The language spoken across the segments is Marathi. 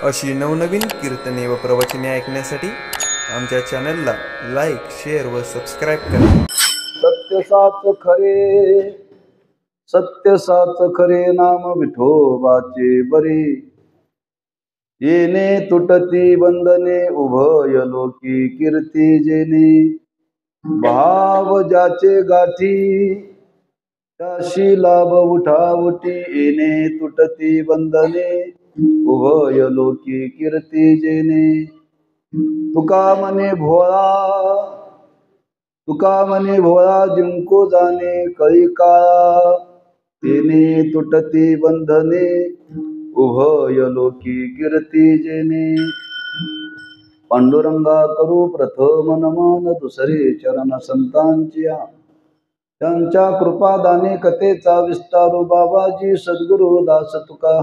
अशी नवनवीन कीर्तने व प्रवचने ऐकण्यासाठी आमच्या चॅनलला लाईक, शेअर व सबस्क्राईब करा. सत्य साच खरे, सत्य साच खरे, नाम विठोबाचे बरे. येणे तुटती बंधने, उभय लोकी कीर्ती जेणे. भाव ज्याचे गाठी, त्याशी लाभ उठावटी. येणे तुटती बंधने, उभय लोकी कीर्ती जेणे. तुका म्हणे भोळा, तुका म्हणे भोळा, जिंको जाणे कळी काळा. येणे तुटती बंधने, उभय लोकी कीर्ती जेणे. पांडुरंगा करू प्रथम नमन, दुसरे चरण संतांची. त्यांच्या कृपादाने कथेचा विस्तारू, बाबाजी सद्गुरु दास तुका.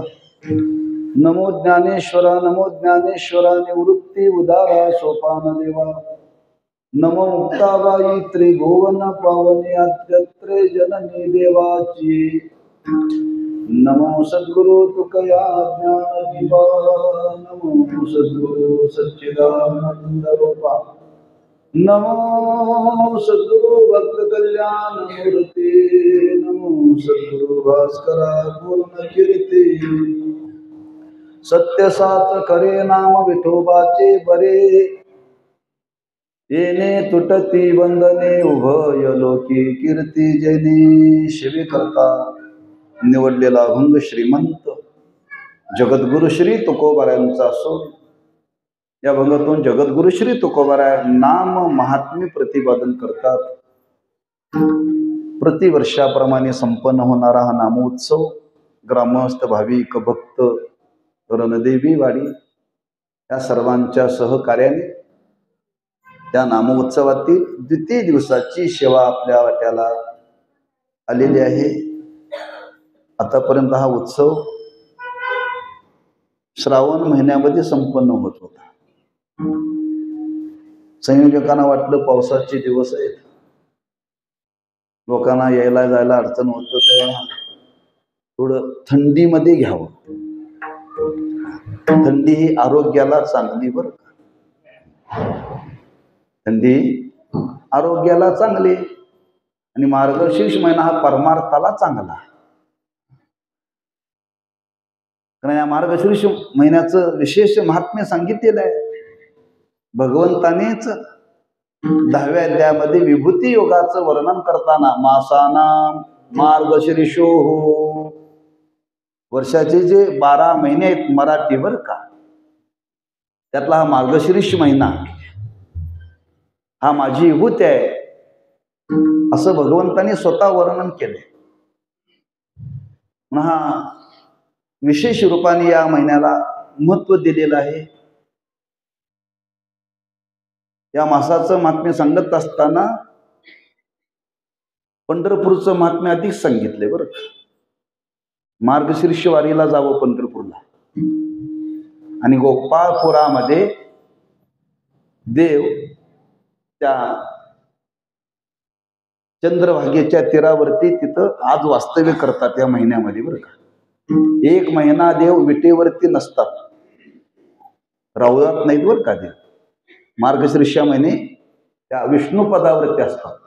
नमो ज्ञानेश्वरा, नमो ज्ञानेश्वरा, निवृत्ती उदारा सोपान देवा. नमो मुक्ताबाई त्रिभुवन पावनी, आद्यत्रे जननी देवाची. नमो सद्गुरु तुकया ज्ञान दिवा. नमो सद्गुरु सच्चिदानंद रूपा. नमो सद्गुरु भक्त कल्याण मूर्ती. नमो सद्गुरु भास्करा पूर्ण कीर्ती. सत्य साच खरे, नाम विठोबाचे बरे. येणे तुटती बंधने, उभय लोकी कीर्ती जेणे. शिवे करता निवडलेला अभंग श्रीमंत जगद्गुरु श्री तुकोबारायांचा असो. या अभंगातून जगद्गुरु श्री तुकोबाराय नाम महात्म्य प्रतिपादन करतात. प्रतिवर्षाप्रमाणे संपन्न होणारा हा नामोत्सव ग्रामस्थ, भाविक, भक्त, रणदेवी वाडी या सर्वांच्या सहकार्याने त्या नामोत्सवातील द्वितीय दिवसाची सेवा आपल्या वाट्याला आलेली आहे. आतापर्यंत हा उत्सव श्रावण महिन्यामध्ये संपन्न होत होता. संयोजकांना वाटलं पावसाचे दिवस आहेत, लोकांना यायला जायला अडचण होतं, तेव्हा थोडं थंडीमध्ये घ्यावं. थंडी ही आरोग्याला चांगली बरं का. थंडी आरोग्याला चांगली आणि मार्गशीर्ष महिना हा परमार्थाला चांगला. कारण या मार्गशीर्ष महिन्याचं विशेष महात्म्य सांगितलेलं आहे. भगवंतानेच 10व्या अध्यायामध्ये विभूती योगाचं वर्णन करताना मासानाम मार्गशीर्षो, वर्षाचे जे 12 महिने आहेत मराठी बर का, त्यातला हा मार्गशीर्ष महिना हा माझी विभूती आहे असं भगवंताने स्वतः वर्णन केले. हा विशेष रूपाने या महिन्याला महत्व दिलेलं आहे. या मासाचं महात्म्य सांगत असताना पंढरपूरचं महात्म्य अधिक सांगितले बरं. मार्गशीर्ष वारीला जावं पंढरपूरला, आणि गोपाळपुरामध्ये देव त्या चंद्रभागेच्या तीरावरती तिथं आज वास्तव्य करतात या महिन्यामध्ये बरं का. 1 महिना देव विटेवरती नसतात, राहूयात नाहीत बरं का. देव मार्गशीर्ष महिने त्या विष्णू पदावरती असतात.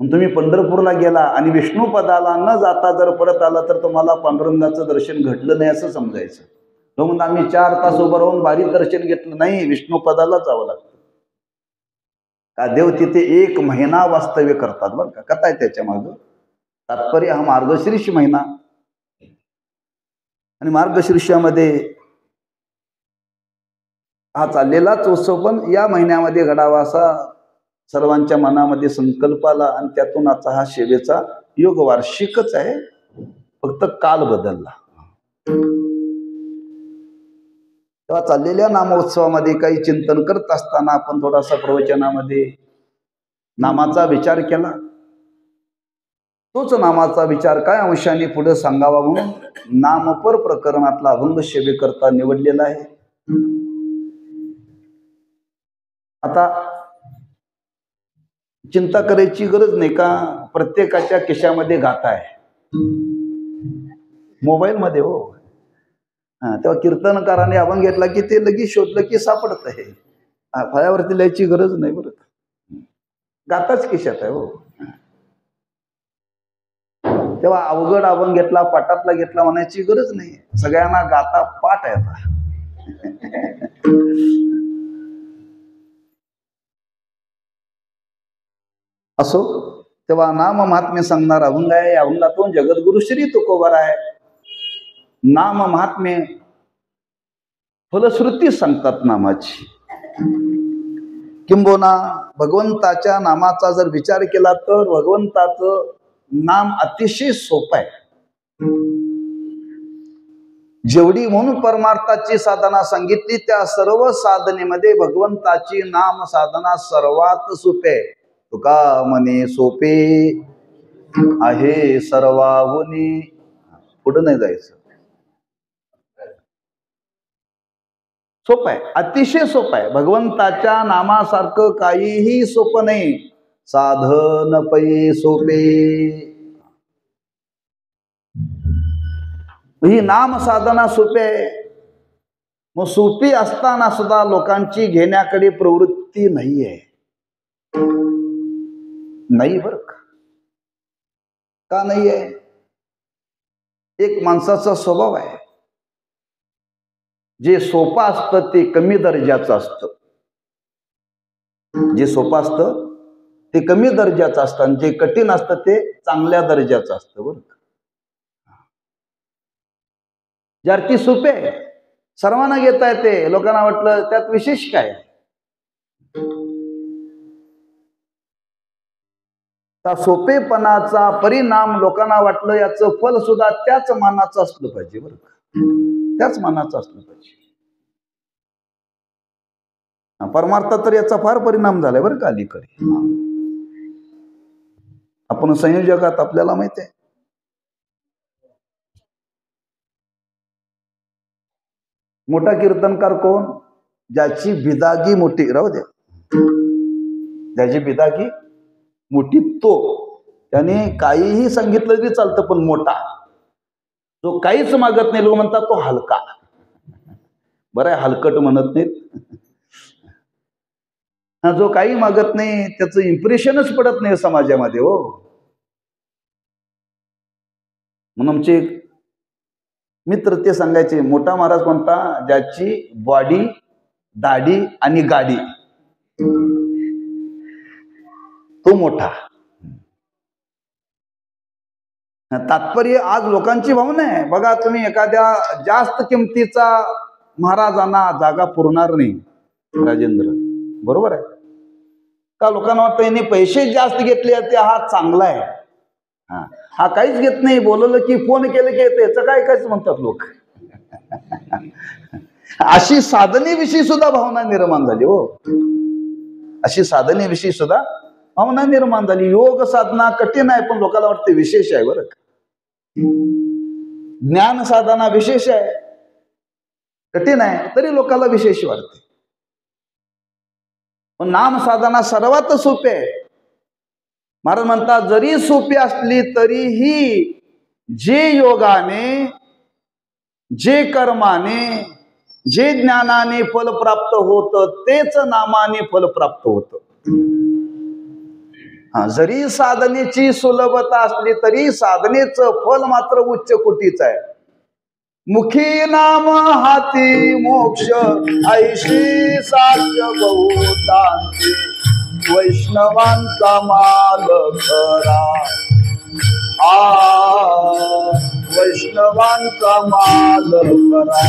तुम्ही पंढरपूरला गेला आणि विष्णू पदाला न जाता जर परत आला तर तुम्हाला पांडुरंगाचं दर्शन घडलं नाही असं समजायचं. तो म्हणून आम्ही 4 तास उभं राहून बारीक दर्शन घेतलं नाही, विष्णू पदाला जावं लागतं का. देव तिथे 1 महिना वास्तव्य करतात बरं का. कथा आहे त्याच्या मागं तात्पर्य. हा मार्गशीर्ष महिना आणि मार्गशीर्षामध्ये हा चाललेलाच उत्सव पण या महिन्यामध्ये घडावा असा सर्वांच्या मनामध्ये संकल्प आला, आणि त्यातून आता हा सेवेचा योग वार्षिकच आहे, फक्त काल बदलला. तेव्हा चाललेल्या नामोत्सवामध्ये काही चिंतन करत असताना आपण थोडासा प्रवचनामध्ये नामाचा विचार केला. तोच नामाचा विचार काय अंशाने पुढे सांगावा म्हणून नामपर प्रकरणातला अभंग सेवेकरता निवडलेला आहे. आता चिंता करायची गरज नाही का. प्रत्येकाच्या खिशामध्ये गाथा आहे मोबाईल मध्ये हो. तेव्हा कीर्तनकाराने अभंग घेतला की ते लगेच शोधलं की सापडत आहे. फळ्यावरती लिहायची गरज नाही बरं, गाताच खिशात आहे हो. तेव्हा अवघड अभंग घेतला, पाठातला घेतला म्हणायची गरज नाही, सगळ्यांना गाता पाठ आहे आता. असो, तेव्हा नाम महात्म्य सांगणार अभंग आहे. या अभंगातून जगद्गुरु श्री तुकोबाराय नाम महात्म्य फलश्रुती सांगतात नामाची. किंबोना भगवंताच्या नामाचा जर विचार केला तर भगवंताचं नाम अतिशय सोपं आहे. जेवढी म्हणून परमार्थाची साधना सांगितली त्या सर्व साधनेमध्ये भगवंताची नाम साधना सर्वात सोपे. तुका म्हणे सोपे आहे सर्वाहुनी, पुढं नाही जायचं. सोपं आहे, अतिशय सोपं आहे. भगवंताच्या नामासारखं काहीही सोपं नाही. साधन पै सोपे. ही नाम साधना सोपी आहे. मग सोपी असताना सुद्धा लोकांची घेण्याकडे प्रवृत्ती नाही आहे. नाही बर का नाही आहे? एक माणसाचा स्वभाव आहे, जे सोपं असतं ते कमी दर्जाचं असतं. जे सोपं असतं ते कमी दर्जाचं असतं आणि जे कठीण असतं ते चांगल्या दर्जाचं असतं बरं का. ज्याची सोपे सर्वांना घेता येते, लोकांना वाटलं त्यात विशेष काय. त्या सोपेपणाचा परिणाम लोकांना वाटलं याचं फल सुद्धा त्याच मानाचं असलं पाहिजे बरं का, त्याच मानाचं असलं पाहिजे. परमार्थात तर याचा फार परिणाम झालाय बरं का अलीकडे. आपण संयोजकात आपल्याला माहिती आहे, मोठा कीर्तनकार कोण? ज्याची बिदागी मोठी, राहू द्या, ज्याची बिदागी मोठी तो, त्याने काहीही सांगितलं तरी चालतं, पण मोठा जो काहीच मागत नाही, लोक म्हणतात तो हलका. बरं आहे, हलकट म्हणत नाहीत. जो काही मागत नाही त्याचं इम्प्रेशनच पडत नाही समाजामध्ये हो. म्हणून आमचे मित्र ते सांगायचे, मोठा महाराज कोणता? ज्याची बॉडी, दाढी आणि गाडी, तो मोठा. तात्पर्य आज लोकांची भावना आहे बघा, तुम्ही एखाद्या जास्त किमतीचा महाराजांना जागा पुरणार नाही राजेंद्र, बरोबर आहे का? लोकांना वाटतं याने पैसे जास्त घेतले ते हा चांगला आहे. हा काहीच घेत नाही, बोलवलं की फोन केलं की येते, याचं काय कायच म्हणतात लोक. अशी साधनेविषयी सुद्धा भावना निर्माण झाली हो. अशी साधनेविषयी सुद्धा भावना निर्माण झाली. योग साधना कठीण आहे पण लोकांना वाटते विशेष आहे बरं का. ज्ञान साधना विशेष आहे, कठीण आहे तरी लोकांना विशेष वाटते. पण नाम साधना सर्वात सोपे आहे. महाराज म्हणतात, जरी सोपी असली तरीही जे योगाने, जे कर्माने, जे ज्ञानाने फल प्राप्त होतं तेच नामाने फल प्राप्त होतं. जरी साधनेची सुलभता असली तरी साधनेचं फल मात्र उच्च कोटीचं आहे. मुखी नाम हाती मोक्ष ऐशी साध्य बहुतांची, वैष्णवांचा माल खरा. वैष्णवांचा माल खरा.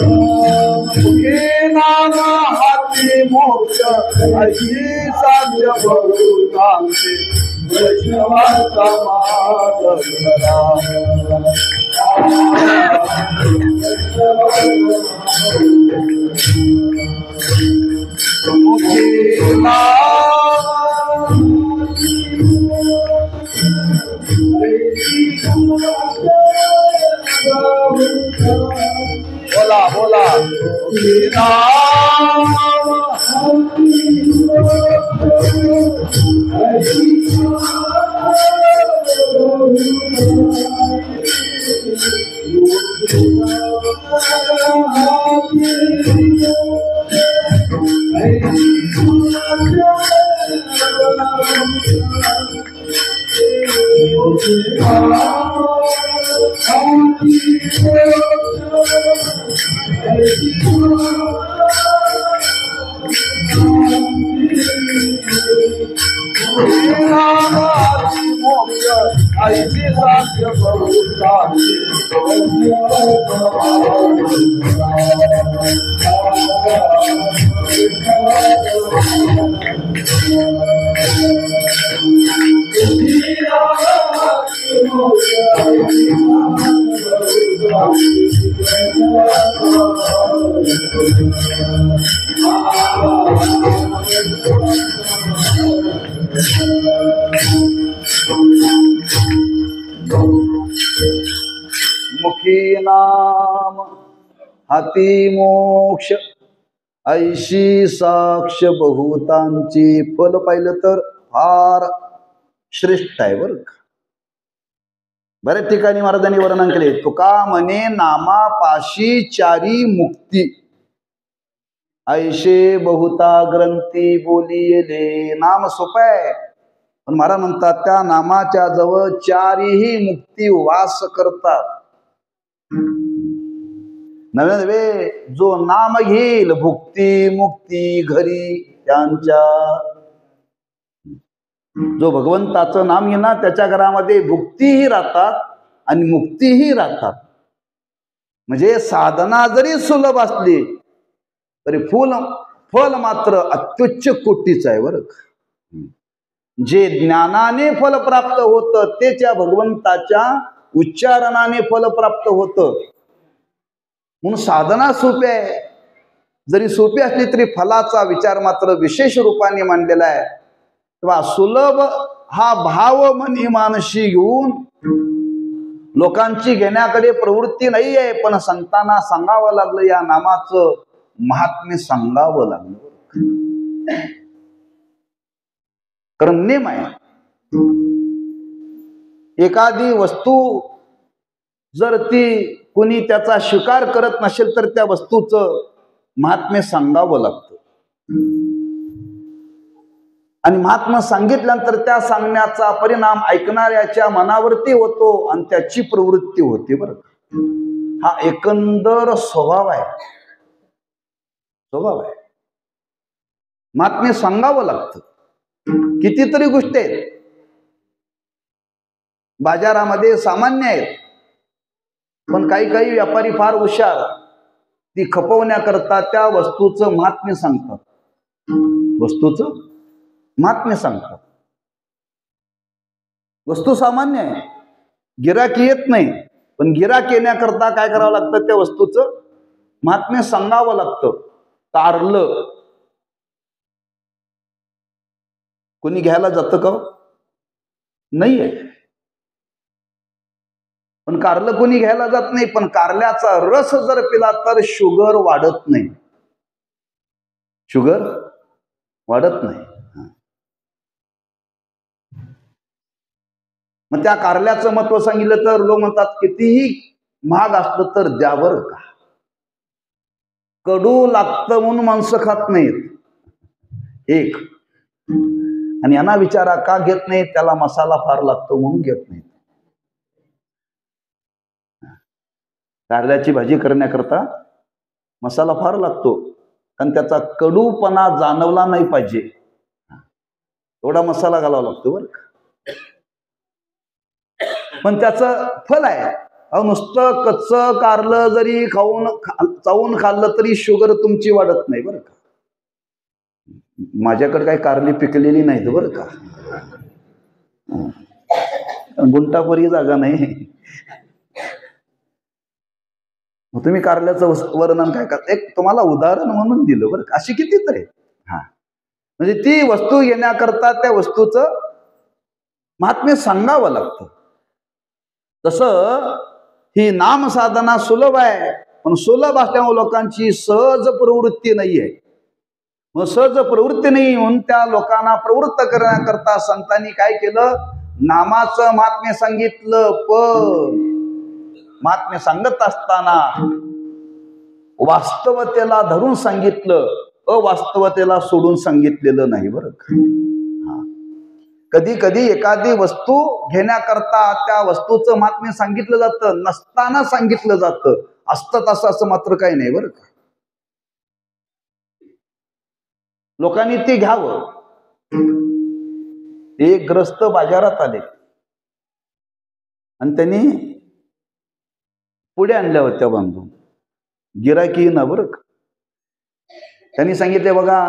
मुखी नाम हाती मोक्ष ऐशी साध्य बहुतांची, वैष्णवांचा माल खरा. बोला बोला मुखी नाम हाती मोक्ष ऐशी साक्ष बहुतांची. फल पाहिलं तर फार श्रेष्ठ आहे बरं का. बऱ्याच ठिकाणी महाराजांनी वर्णन केले. तुका म्हणे नामापाशी चारी मुक्ती ऐशे बहुता ग्रंथी बोलिले. नाम सोपं आहे, पण महाराज म्हणतात त्या नामाच्या जवळ चारीही मुक्ती वास करतात. नव्हे नव्हे, जो नाम घेईल भुक्ती मुक्ती घरी त्यांच्या. जो भगवंताचं नाम घेणार त्याच्या घरामध्ये भुक्तीही राहतात आणि मुक्तीही राहतात. म्हणजे साधना जरी सुलभ असली तरी फल मात्र अत्युच्च कोटीचं आहे बरं. जे ज्ञानाने फल प्राप्त होतं ते त्या भगवंताच्या उच्चारणाने फल प्राप्त होतं. म्हणून साधना सोपी आहे, जरी सोपी असली तरी फलाचा विचार मात्र विशेष रूपाने मांडलेला आहे. तेव्हा सुलभ हा भाव मनी मानशी घेऊन लोकांची घेण्याकडे प्रवृत्ती नाही आहे, पण संतांना सांगावं लागलं, या नामाचं महात्म्य सांगावं लागलं. कारण नेम आहे. एखादी वस्तू जर ती कुणी त्याचा स्वीकार करत नसेल तर त्या वस्तूचं महात्म्य सांगावं लागतं. आणि महात्मा सांगितल्यानंतर त्या सांगण्याचा परिणाम ऐकणाऱ्याच्या मनावरती होतो आणि त्याची प्रवृत्ती होते बरं. हा एकंदर स्वभाव आहे. महात्म्य सांगावं लागतं. कितीतरी गोष्टी आहेत बाजारामध्ये सामान्य आहेत, पण काही व्यापारी फार हुशार, ती खपवण्याकरता त्या वस्तूचं महात्म्य सांगतात. वस्तूचं महात्म्य सांगतात. वस्तू सामान्य आहे, गिराकी येत नाही, पण गिराक येण्याकरता काय करावं लागतं, त्या वस्तूचं महात्म्य सांगावं लागतं. कारलं कोणी घ्यायला जातं का? नाहीये. पण कारलं कोणी घ्यायला जात नाही, पण कारल्याचा रस जर पिला तर शुगर वाढत नाही. शुगर वाढत नाही. मग त्या कारल्याचं महत्व सांगितलं तर लोक म्हणतात कितीही महाग असलं तर द्यावर का. कडू लागतं म्हणून माणसं खात नाहीत. एक आणि यांना विचारा का घेत नाही, त्याला मसाला फार लागतो म्हणून घेत नाही. कारल्याची भाजी करण्याकरता मसाला फार लागतो, कारण त्याचा कडूपणा जाणवला नाही पाहिजे, एवढा मसाला घालावा लागतो बरं का. पण त्याचं फल आहे. नुसतं कच्चं कारलं जरी चावून खाल्लं तरी शुगर तुमची वाढत नाही बरं का. माझ्याकडे काही कारली पिकलेली नाहीत बरं का, गुंटापरी जागा नाही. मग तुम्ही कारल्याचं वर्णन काय करता, एक तुम्हाला उदाहरण म्हणून दिलं बरं का. अशी कितीतरी म्हणजे ती वस्तू घेण्याकरता त्या वस्तूचं महात्म्य सांगावं लागतं. तसं ही नाम साधना सुलभ आहे, पण सुलभ असल्यामुळे लोकांची सहज प्रवृत्ती नाही आहे. मग सहज प्रवृत्ती नाही म्हणून त्या लोकांना प्रवृत्त करण्याकरता संतांनी काय केलं, नामाचं महात्म्य सांगितलं. पण महात्म्य सांगत असताना वास्तवतेला धरून सांगितलं, अवास्तवतेला सोडून सांगितलेलं नाही बरं का. कधी कधी एखादी वस्तू घेण्याकरता त्या वस्तूचं महात्म्य सांगितलं जातं, नसताना सांगितलं जातं. असतं तसं असं मात्र काही नाही बरं का. लोकांनी ते घ्यावं. एक ग्रस्त बाजारात आले आणि त्यांनी पुढे आणल्या होत्या बांधून. गिराकी ना बरं का. त्यांनी सांगितले, बघा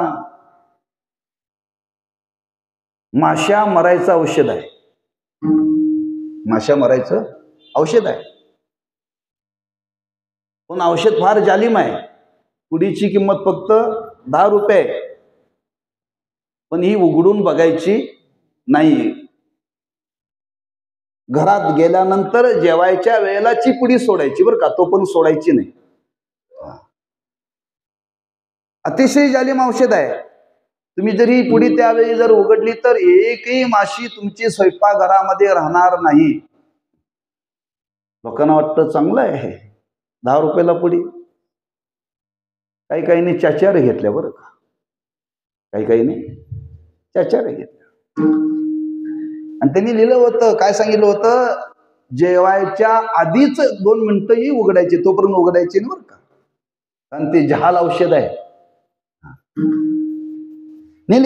माशा मरायचं औषध आहे. माशा मरायचं औषध आहे, पण औषध फार जालिम आहे. पुडीची किंमत फक्त 10 रुपये, पण ही उघडून बघायची नाही. घरात गेल्यानंतर जेवायच्या वेळेला ची पुडी सोडायची बरं का, तो पण सोडायची नाही. अतिशय जालिम औषध आहे. तुम्ही जर ही पुडी त्यावेळी जर उघडली तर एकही माशी तुमची स्वयंपाकघरामध्ये राहणार नाही. लोकांना वाटतं चांगलं आहे 10 रुपयाला पुडी. काही काहींनी चाचार घेतल्या बरं का, काही काहींनी चाचार घेतल्या. आणि त्यांनी लिहिलं होतं, काय सांगितलं होतं, जेवायच्या आधीच 2 मिनिटंही उघडायचे, तोपर्यंत उघडायचे नाही बरं का, कारण ते जहाल औषध आहे.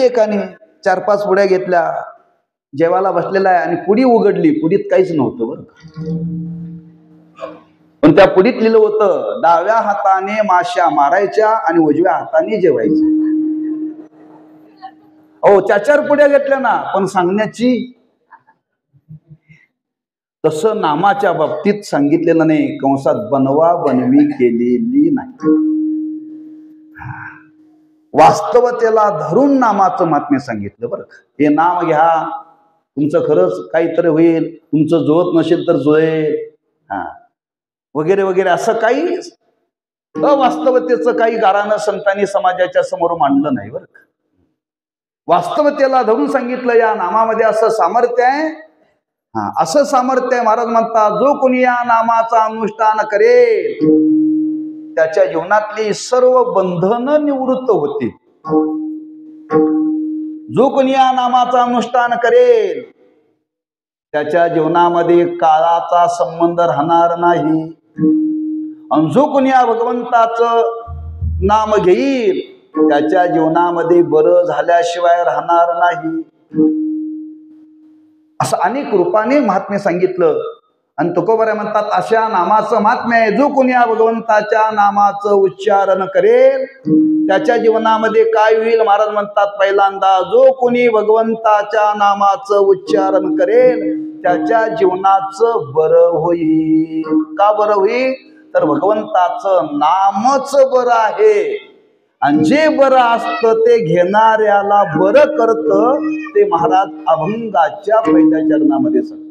एकाने 4-5 पुड्या घेतल्या, जेवायला बसलेला आहे आणि पुडी उघडली. पुडीत काहीच नव्हतं बरं का, पण त्या पुडीत लिहिलं होतं, डाव्या हाताने माश्या मारायच्या आणि उजव्या हाताने जेवायचं. हो, 4 पुड्या घेतल्या ना, पण सांगण्याची. तसं नामाच्या बाबतीत सांगितलेलं नाही. कंसात बनवा बनवी केलेली नाही. वास्तवतेला धरून नामाचं महात्म्य सांगितलं बरं का. हे नाम घ्या, तुमचं खरंच काहीतरी होईल, तुमचं जुळत नसेल तर जुळेल, वगैरे वगैरे, असं काही अवास्तवतेचं काही गारानं संतांनी समाजाच्या समोर मांडलं नाही बरं का. वास्तवतेला धरून सांगितलं, या नामामध्ये असं सामर्थ्य आहे. असं सामर्थ्य आहे. महाराज म्हणतात, जो कोणी या नामाचा अनुष्ठान करेल त्याच्या जीवनातली सर्व बंधनं निवृत्त होतील. जो कोणी या नामाचा अनुष्ठान करेल त्याच्या जीवनामध्ये काळाचा संबंध राहणार नाही. आणि जो कोणी या भगवंताचं नाम घेईल त्याच्या जीवनामध्ये बरं झाल्याशिवाय राहणार नाही. असं अनेक रूपाने महात्म्य सांगितलं. आणि तुकोबऱ्या म्हणतात, अशा नामाचं महात्म्य आहे, जो कोणी या भगवंताच्या नामाचं उच्चारण करेल त्याच्या जीवनामध्ये काय होईल. महाराज म्हणतात, पहिल्यांदा जो कोणी भगवंताच्या नामाचं उच्चारण करेल त्याच्या जीवनाचं बरं होईल. का बरं होईल, तर भगवंताचं नामच बरं आहे. आणि जे बरं असतं ते घेणाऱ्याला बरं करतं. ते महाराज अभंगाच्या पहिल्या चरणामध्ये सांगतात.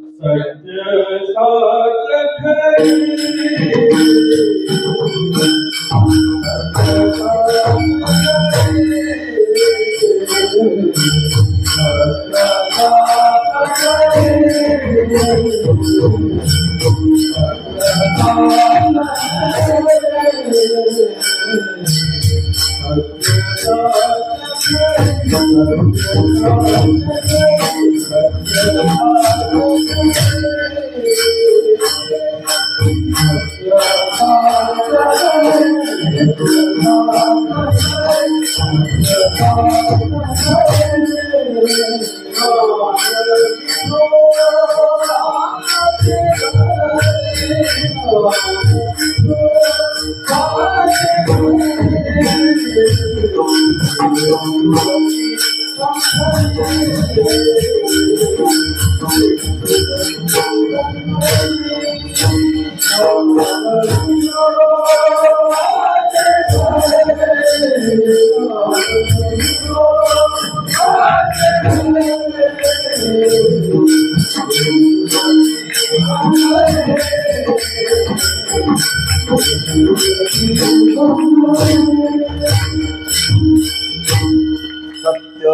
सत्य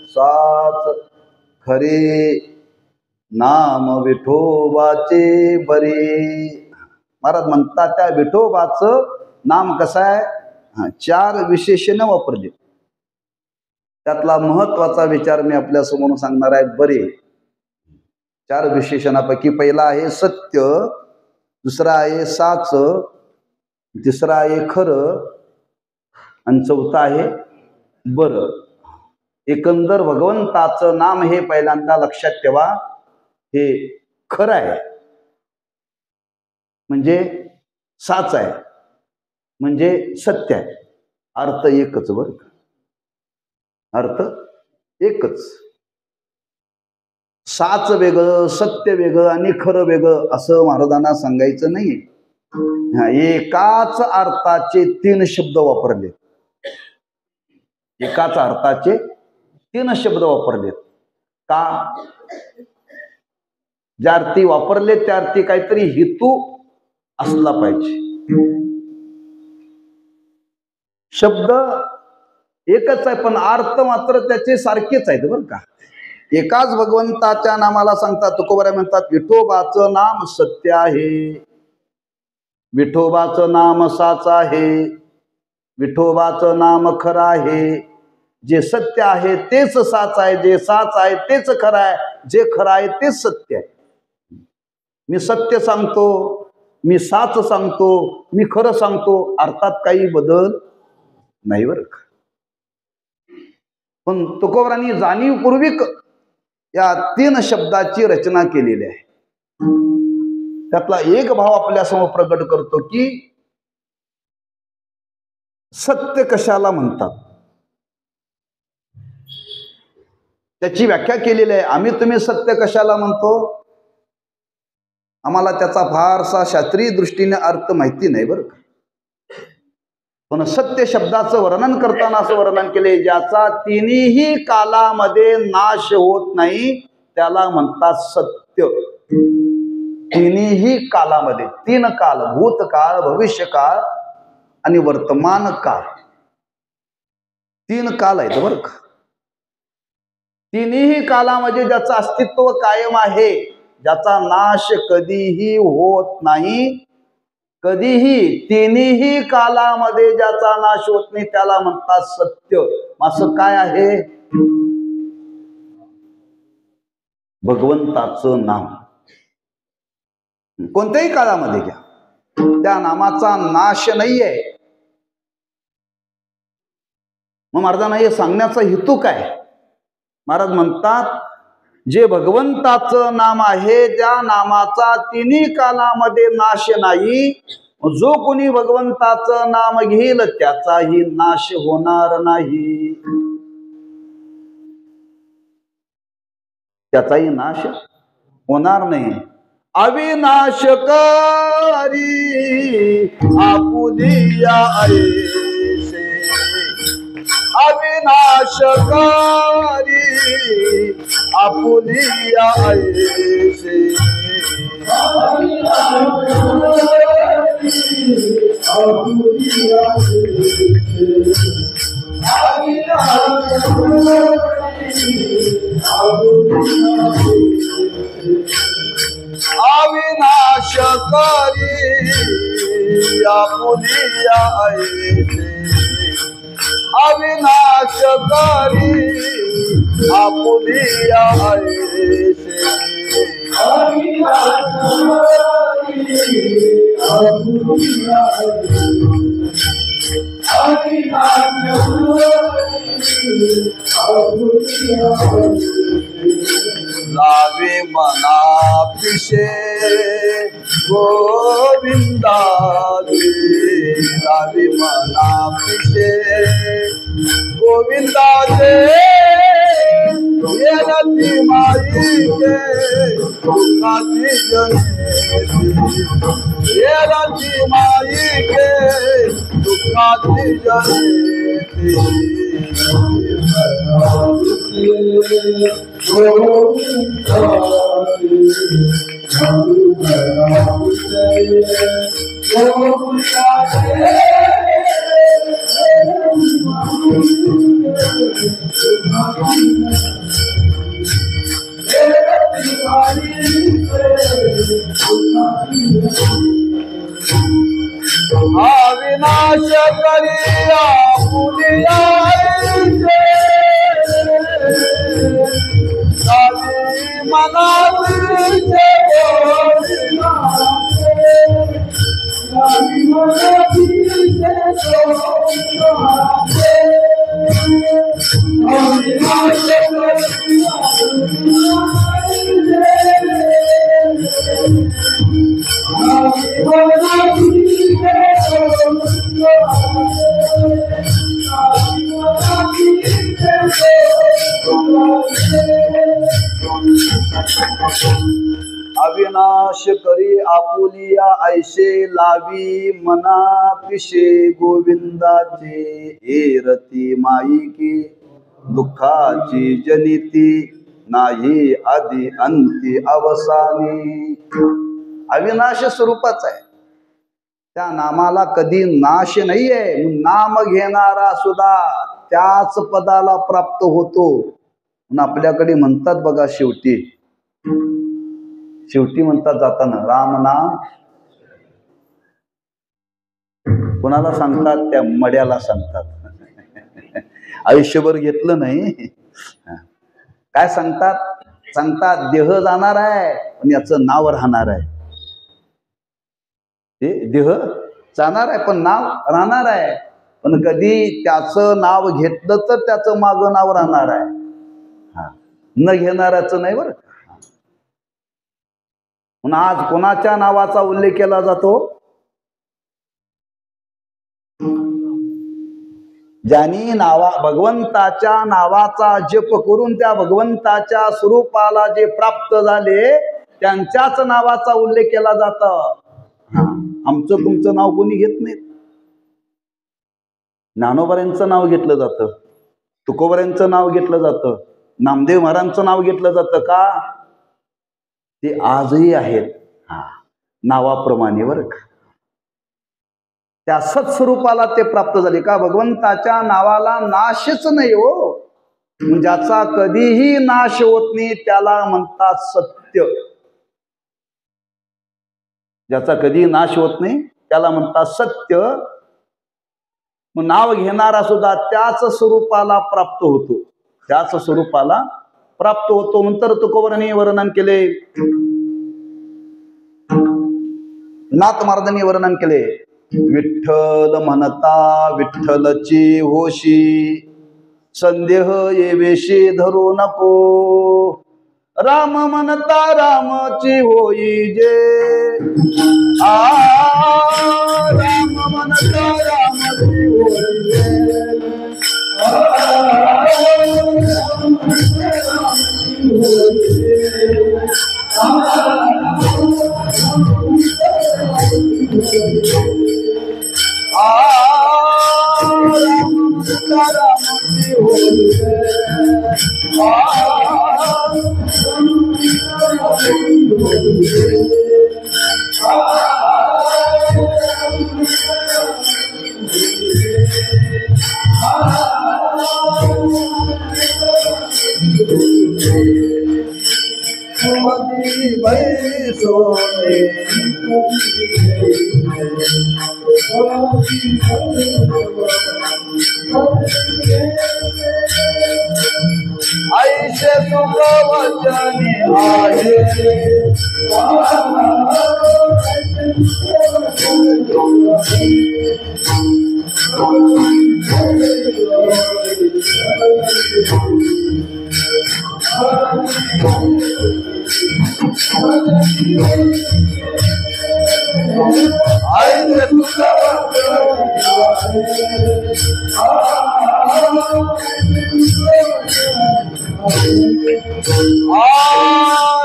साच खरे नाम विठोबाचे बरे. महाराज म्हणतात त्या विठोबाचं नाम कसं आहे, 4 विशेषण वापरले. त्यातला महत्वाचा विचार मी आपल्या समोर सांगणार आहे. बरे 4 विशेषणापैकी पहिला आहे सत्य, दुसरा आहे साच, तिसरा आहे खरं आणि चौथा आहे बरं. एकंदर भगवंताचं नाम हे पहिल्यांदा लक्षात ठेवा, हे खरं आहे म्हणजे साच आहे म्हणजे सत्य आहे. अर्थ एकच बरं का, अर्थ एकच. साच वेगळं, सत्य वेगळं आणि खरं वेगळं असं महाराजांना सांगायचं नाही. एकाच अर्थाचे 3 शब्द वापरले, एकाच अर्थाचे 3 शब्द वापरलेत. का? ज्या अर्थी वापरले त्या अर्थी काहीतरी हेतू असला पाहिजे. शब्द एकच आहे पण अर्थ मात्र त्याचे सारखेच आहेत बरं का. एकाच भगवंताच्या नामाला सांगतात. तुकोबाराय म्हणतात विठोबाचं नाम सत्य आहे, विठोबाचं नाम साच आहे, विठोबाचं नाम खरं आहे. जे सत्य आहे तेच साच आहे, जे साच आहे तेच खरं आहे, जे खरं आहे तेच सत्य आहे. मी सत्य सांगतो, मी साच सांगतो, मी खरं सांगतो, अर्थात काही बदल नाही बरं का. पण तुकोबारांनी जाणीवपूर्वक या 3 शब्दाची रचना केलेली आहे. त्यातला एक भाव आपल्या समोर प्रकट करतो की सत्य कशाला म्हणतात, त्याची व्याख्या केलेली आहे. आम्ही तुम्ही सत्य कशाला म्हणतो, आम्हाला त्याचा फारसा शास्त्रीय दृष्टीने अर्थ माहिती नाही बरं का. पण सत्य शब्दाचं वर्णन करताना असं वर्णन केले, ज्याचा 3ही कालामध्ये नाश होत नाही त्याला म्हणतात सत्य. 3ही कालामध्ये, 3 काल, भूतकाळ, भविष्यकाळ आणि वर्तमान काळ, 3 काल आहेत बरं का. 3ही कालामध्ये ज्याचं अस्तित्व कायम आहे, ज्याचा नाश कधीही होत नाही, कधीही 3ही कालामध्ये ज्याचा नाश होत नाही त्याला म्हणतात सत्य. असं काय आहे? भगवंताचं नाम. कोणत्याही काळामध्ये घ्या, त्या नामाचा नाश नाहीये. मग महाराजांना हे सांगण्याचा हेतू काय? महाराज म्हणतात जे भगवंताचं नाम आहे त्या नामाचा 3ही कालामध्ये नाश नाही. जो कोणी भगवंताचं नाम घेईल त्याचाही नाश होणार नाही, त्याचाही नाश होणार नाही. अविनाशकारी आपुलिया ऐसे, अविनाशकारी आपुलिया ऐसे, अविनाशकारी आपुलिया ऐसे, अविनाशकारी आपुलिया ऐसे, लावे मना पिशे गोविंदा दे, लावे मना पिशे गोविंदा दे. येरती माई के दुखाती जनेती, येरती माई के दुखाती जनेती. अविनाश करिया पुनिया मनाचे अविनाश करी आपुलिया ऐसे लावी मना पिशे गोविंदाचे एरती माईकी दुःखाची जनिती नाही आधी अंती अवसानी. अविनाश स्वरूपाचा आहे, त्या नामाला कधी नाश नाहीये. नाम घेणारा सुद्धा त्याच पदाला प्राप्त होतो. आपल्याकडे म्हणतात बघा, शेवटी म्हणतात जाताना राम नाम. कोणाला सांगतात? त्या मड्याला सांगतात. आयुष्यभर घेतलं नाही. काय सांगतात? देह जाणार आहे पण याचं नाव राहणार आहे. ते देह जाणार आहे पण नाव राहणार आहे. पण कधी त्याचं नाव घेतलं तर त्याचं मागं नाव राहणार आहे. न घेणाऱ्याचं नाही बरं. म्हणून आज कोणाच्या नावाचा उल्लेख केला जातो? ज्यांनी भगवंताच्या नावाचा जप करून त्या भगवंताच्या स्वरूपाला जे प्राप्त झाले त्यांच्याच नावाचा उल्लेख केला जात. आमचं तुमचं नाव कोणी घेत नाही. ज्ञानोबांचं नाव घेतलं जातं, तुकोबांचं नाव घेतलं जातं, नामदेव महाराजांचं नाव घेतलं जातं. का? ते आजही आहेत नावाप्रमाणे बरं का. त्या सत्स्वरूपाला ते प्राप्त झाले. का? भगवंताच्या नावाला नाशच नाही हो. ज्याचा कधीही नाश होत नाही त्याला म्हणतात सत्य. ज्याचा कधी नाश होत नाही त्याला म्हणतात सत्य. मग नाव घेणारा सुद्धा त्याच स्वरूपाला प्राप्त होतो. त्याच स्वरूपाला प्राप्त होतो. नंतर तुकोबांनी वर्णन केले, नाथ महाराजांनी वर्णन केले. विठ्ठल म्हणता विठ्ठलची होशी, संदेह येवेशी धरू नको. राम म्हणता रामाची होई जे, राम म्हणता रामाची होई जे. ऐसे सुख वचने आहे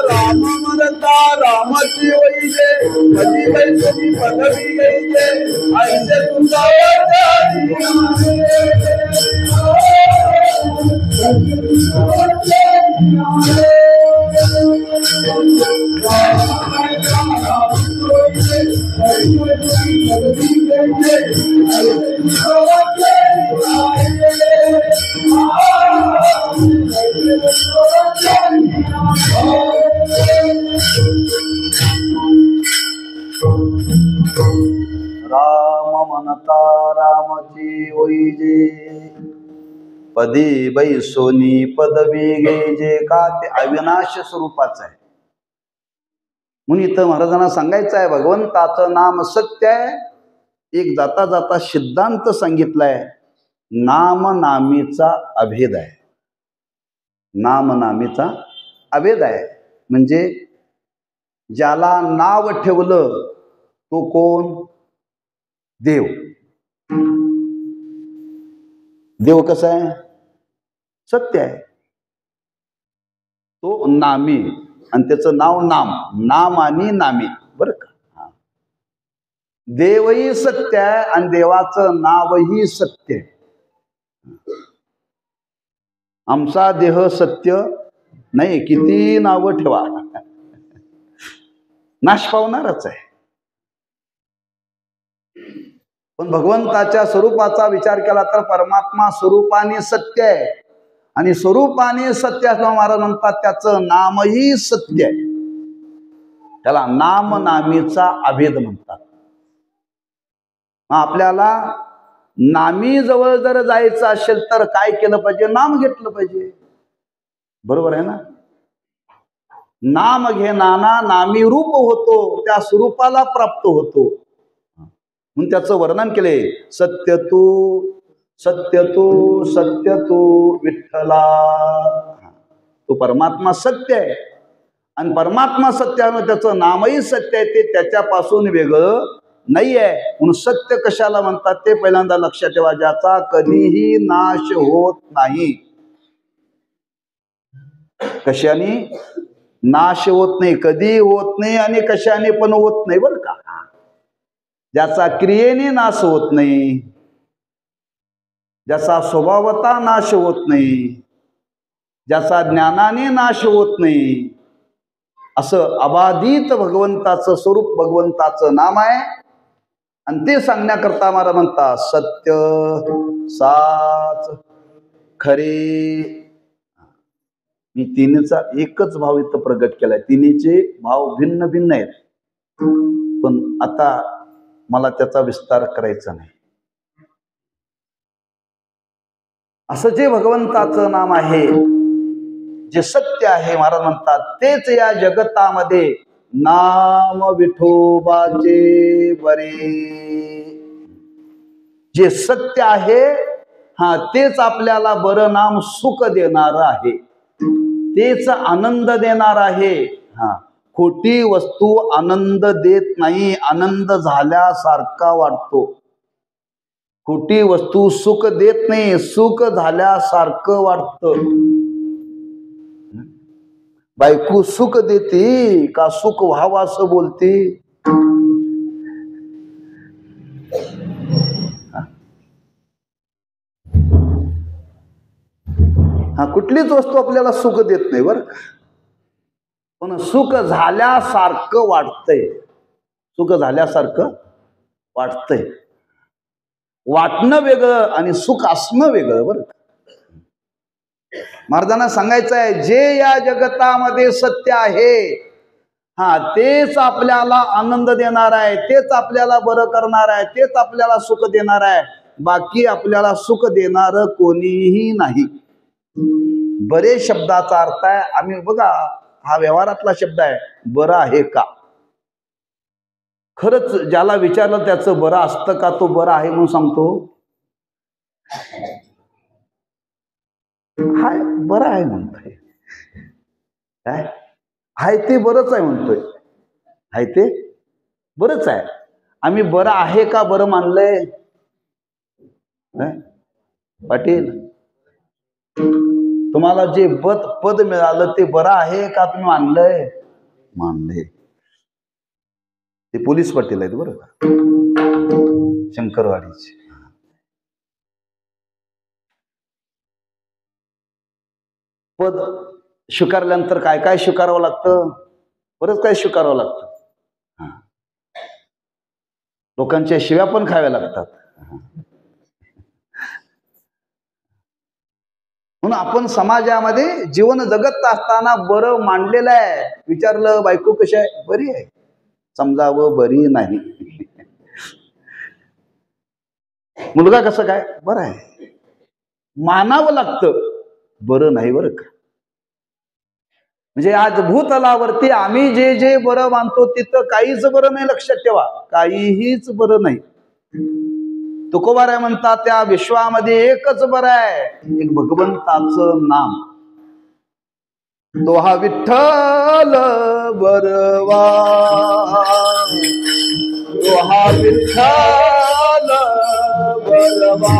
राम म्हणता रामाची होई जे, कधी कधी पदवी घ्यायचे ऐसे तुझा राम म्हणता रामची होई जे, पदी बैसोनी पदवी घे जे, का ते अविनाश स्वरूपाचं आहे. म्हणून इथं महाराजांना सांगायचं आहे भगवंताचं नाम सत्य आहे. एक जाता जाता सिद्धांत सांगितलाय, नाम नामीचा अभेद आहे. नाम नामीचा अभेद आहे म्हणजे ज्याला नाव ठेवलं तो कोण? देव. देव कसा आहे? सत्य आहे. तो नामी आणि त्याचं नाव नाम, नाम आणि नामी, बरं का. देवही सत्य आहे आणि देवाचं नावही सत्य आहे. आमचा देह सत्य नाही, किती नावं ठेवा नाश पावणारच आहे. पण भगवंताच्या स्वरूपाचा विचार केला तर परमात्मा स्वरूपाने सत्य आहे आणि स्वरूपाने सत्य असल्यामुळे महाराज म्हणतात त्याचं नामही सत्य आहे. त्याला नाम नामीचा अभेद म्हणतात. आपल्याला नामी जवळ जर जायचं असेल तर काय केलं पाहिजे? नाम घेतलं पाहिजे. बरोबर आहे ना? नाम घेणाना नामी रूप होतो, त्या स्वरूपाला प्राप्त होतो. म्हणून त्याचं वर्णन केले, सत्य तू सत्य तू सत्य तू विठ्ठला. तो परमात्मा सत्य आहे आणि परमात्मा सत्य आहे, त्याचं नामही सत्य आहे. ते त्याच्यापासून वेगळं नाही आहे. म्हणून सत्य कशाला म्हणतात ते पहिल्यांदा लक्षात ठेवा, ज्याचा कधीही नाश होत नाही. कशाने नाश होत नाही? कधी होत नाही आणि कशाने पण होत नाही, बरं का. ज्याचा क्रियेने नाश होत नाही, ज्याचा स्वभावता नाश होत नाही, ज्याचा ज्ञानाने नाश होत नाही, असं अबाधित भगवंताचं स्वरूप, भगवंताचं नाम आहे. आणि ते सांगण्याकरता मला म्हणतात सत्य साच खरे. मी तिन्हीचा एकच भाव इथं प्रगट केलाय. तिन्हीचे भाव भिन्न भिन्न आहेत, पण आता मला त्याचा विस्तार करायचा नाही. असं जे भगवंताचं नाम आहे, जे सत्य आहे, महाराज म्हणतात तेच या जगतामध्ये नाम विठोबाचे बरे. जे सत्य आहे तेच आपल्याला बरं नाम सुख देणार आहे, तेच आनंद देणार आहे. खोटी वस्तू आनंद देत नाही, आनंद झाल्यासारखा वाटतो. खोटी वस्तू सुख देत नाही, सुख झाल्यासारखं वाटतं. बायको सुख देते का सुख व्हावं असं बोलते? कुठलीच वस्तू आपल्याला सुख देत नाही बरं का, पण सुख झाल्यासारखं वाटतंय. सुख झाल्यासारखं वाटतंय. वाटणं वेगळं आणि सुख असणं वेगळं, बरं का. महाराजांना सांगायचं आहे, जे या जगतामध्ये सत्य आहे तेच आपल्याला आनंद देणार आहे, तेच आपल्याला बरं करणार आहे, तेच आपल्याला सुख देणार आहे. बाकी आपल्याला सुख देणार कोणीही नाही. बरे शब्दाचा अर्थ आहे, आम्ही बघा हा व्यवहारातला शब्द आहे, बरं आहे का. खरंच ज्याला विचारलं त्याचं बरं असतं का, तो बरं आहे म्हणून सांगतो. हाय बरं आहे म्हणतोय, काय हाय ते बरंच आहे म्हणतोय. हाय ते बरंच आहे. आम्ही बरं आहे का बरं मानलंय? पाटील, तुम्हाला जे पद मिळालं ते बरं आहे का तुम्ही मानलंय? मानले. ते पोलीस पाटील आहेत बरं का, शंकरवाडीचे. पद स्वीकारल्यानंतर काय काय स्वीकारावं लागतं? बरंच काय स्वीकारावं लागतं. लोकांच्या शिव्या पण खाव्या लागतात. म्हणून आपण समाजामध्ये जीवन जगत असताना बरं मांडलेलं आहे. विचारलं बायको कशी आहे? बरी आहे. समजावं बरी नाही. मुलगा कसं काय बरं आहे, मानावं लागतं, बरं नाही बरं का. म्हणजे आज भूतलावरती आम्ही जे जे बरं मानतो तिथं काहीच बरं नाही, लक्षात ठेवा, काहीच बरं नाही. तुकोबाराय म्हणतात त्या विश्वामध्ये एकच बरं आहे, एक भगवंताचं नाम. तो हा विठ्ठल बरवा, तो हा विठ्ठल बरवा.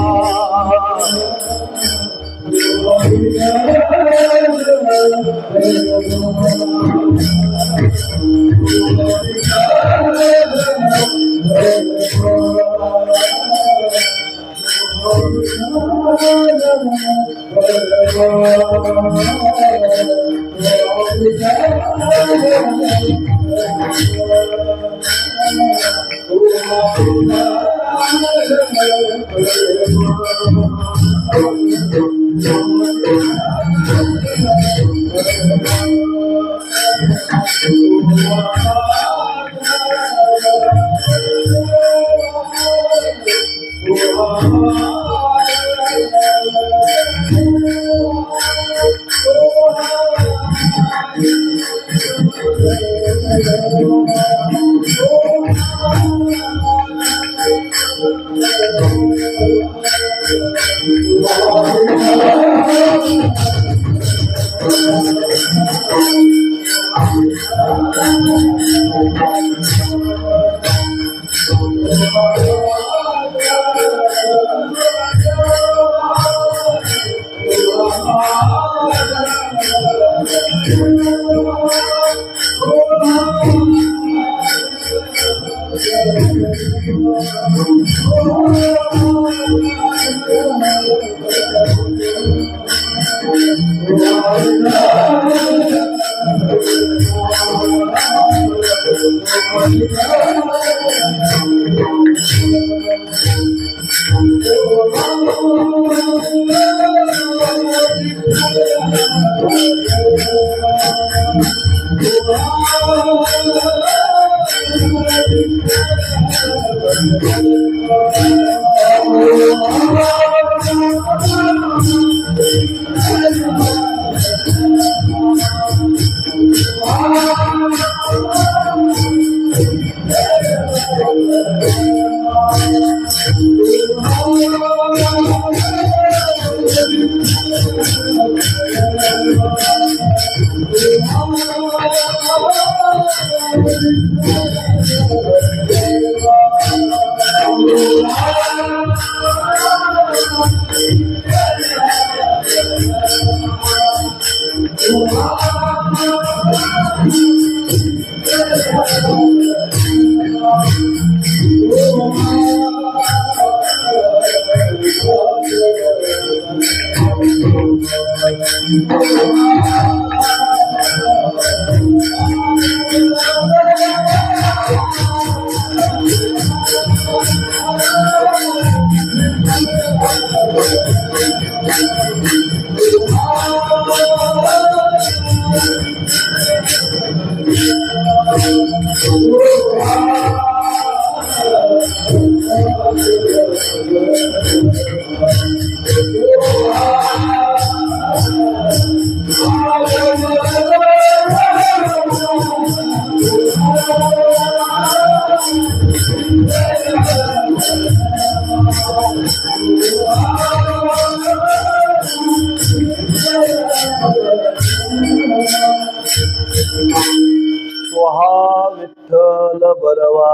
तो हा विठ्ठल बरवा,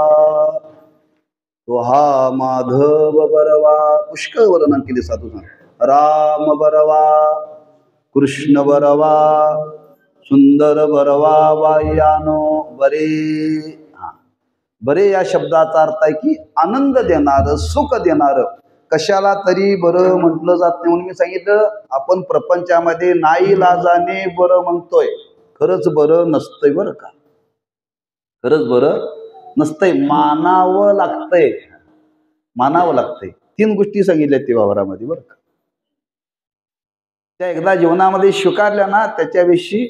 तो हा माधव बरवा. पुष्कळ वर्णन केले साधू. राम बरवा, कृष्ण बरवा, सुंदर बरवा, वायानो बरे. बरे या शब्दाचा अर्थ आहे की आनंद देणार, सुख देणार. कशाला तरी बरं म्हटलं जात नाही म्हणून मी सांगितलं. आपण प्रपंचामध्ये नाईलाजाने बरं म्हणतोय, खरंच बरं नसतंय बरं का. खरंच बरं नसतंय, मानावं लागतंय, मानावं लागतंय. 3 गोष्टी सांगितल्या ते व्यवहारामध्ये बरं का. त्या एकदा जीवनामध्ये स्वीकारल्या ना, त्याच्याविषयी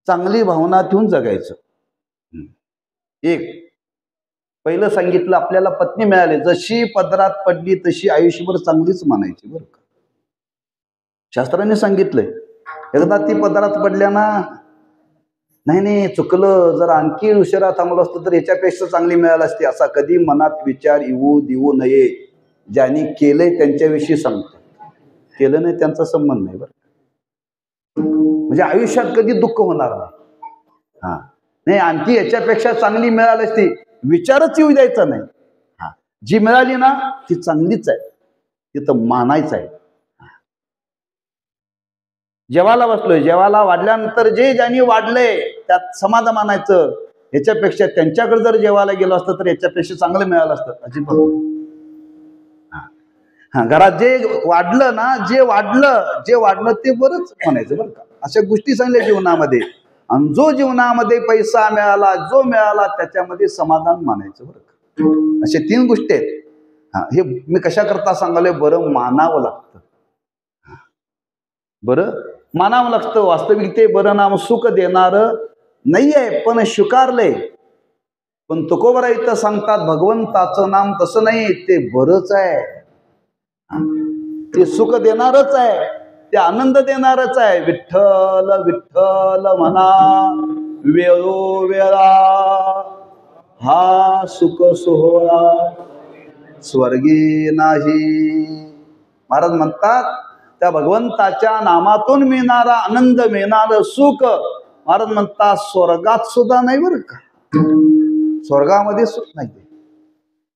चांगली भावना ठेवून जगायचं. एक पहिलं सांगितलं आपल्याला पत्नी मिळाली, जशी पदरात पडली तशी आयुष्यभर चांगलीच मानायची बरं का. शास्त्राने सांगितलंय. एकदा ती पदरात पडल्या ना, नाही चुकलं, जर आणखी उशिरा थांबलो असतो तर याच्यापेक्षा चांगली मिळाली असती, असा कधी मनात विचार येऊ देऊ नये. ज्यांनी केलंय त्यांच्याविषयी सांगतो, केलं नाही त्यांचा संबंध नाही बरं. म्हणजे आयुष्यात कधी दुःख होणार नाही. हा, नाही आणखी याच्यापेक्षा चांगली मिळाली असती, विचारच येऊ द्यायचा नाही. हा, जी मिळाली ना ती चांगलीच आहे, तिथं मानायचं आहे. जेवायला बसलोय, जेवायला वाढल्यानंतर जे ज्यांनी वाढलंय त्यात समाधान मानायचं. ह्याच्यापेक्षा त्यांच्याकडे जर जेवायला गेलो असतं तर याच्यापेक्षा चांगलं मिळालं असतं, अजिबात. हा, घरात जे वाढलं ना, जे वाढलं ते बरंच म्हणायचं बरं का. अशा गोष्टी सांगल्या जीवनामध्ये. आणि जो जीवनामध्ये पैसा मिळाला, जो मिळाला त्याच्यामध्ये समाधान मानायचं बरं का. अशा 3 गोष्टी आहेत. हा, हे मी कशा करता सांगालोय, बरं मानावं लागतं. बरं मानावं लागतं. वास्तविकते बरं नाम सुख देणार नाही आहे, पण स्वीकारलंय. पण तुकोबरा इथं सांगतात भगवंताचं नाम तसं नाही, ते बरंच आहे, ते सुख देणारच आहे, ते आनंद देणारच आहे. विठ्ठल विठ्ठल म्हणा वेळोवेळा, हा सुख सोहळा स्वर्गी नाही. महाराज म्हणतात त्या भगवंताच्या नामातून मिळणारा आनंद, मिळणारं सुख, महाराज म्हणतात स्वर्गात सुद्धा नाही बरं का. स्वर्गामध्ये सुद्धा नाही.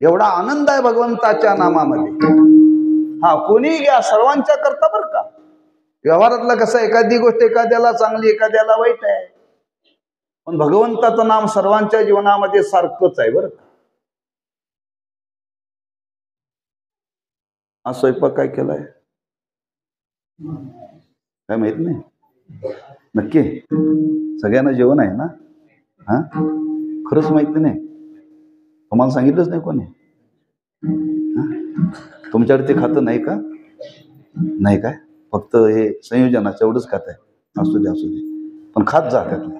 एवढा आनंद आहे भगवंताच्या नामामध्ये. हा, कोणी घ्या, सर्वांच्या करता बरं का. व्यवहारातला कसं, एखादी गोष्ट एखाद्याला चांगली, एखाद्याला वाईट आहे, पण भगवंताचं नाम सर्वांच्या जीवनामध्ये सारखंच आहे बरं का. आज स्वयंपाक काय केलाय काय माहित नाही, नक्की सगळ्यांना जेवण आहे ना? हा, खरंच माहिती नाही, तुम्हाला सांगितलंच नाही कोणी? तुमच्याकडे ते खातं नाही का? नाही काय, फक्त हे संयोजनाचं एवढंच खात आहे. असू दे, पण खात जा त्यातलं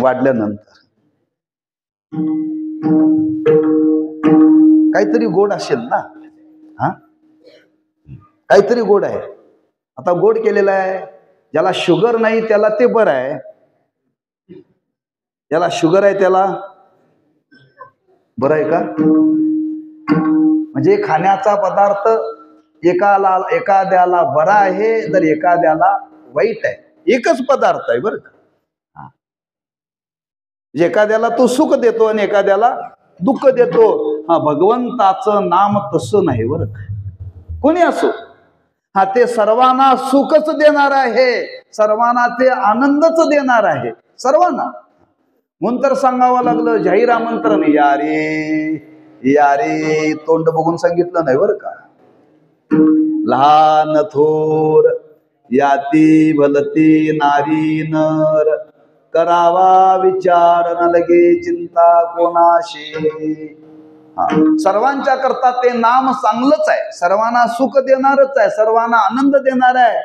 वाढल्यानंतर. काहीतरी गोड असेल ना. हा, काहीतरी गोड आहे. आता गोड केलेलं आहे, ज्याला शुगर नाही त्याला ते बरं आहे, ज्याला शुगर आहे त्याला बरं आहे का? म्हणजे खाण्याचा पदार्थ एखाद्याला बरा आहे तर एखाद्याला वाईट आहे. एकच पदार्थ आहे बरं का. एखाद्याला तो सुख देतो आणि एखाद्याला दुःख देतो. हा, भगवंताचं नाम तसं नाही बरं का. कोणी असो, हा, ते सर्वांना सुखच देणार आहे, सर्वांना ते आनंदच देणार आहे, सर्वांना. म्हणून तर सांगावं लागलं, जाहीर आमंत्रण, या रे तोंड बघून सांगितलं नाही बरं का. लहान थोर याती भलती नारी नर, करावा विचार न लगे चिंता कोणाशी. सर्वांच्या करता ते नाम चांगलंच आहे, सर्वांना सुख देणारच आहे, सर्वांना आनंद देणार आहे.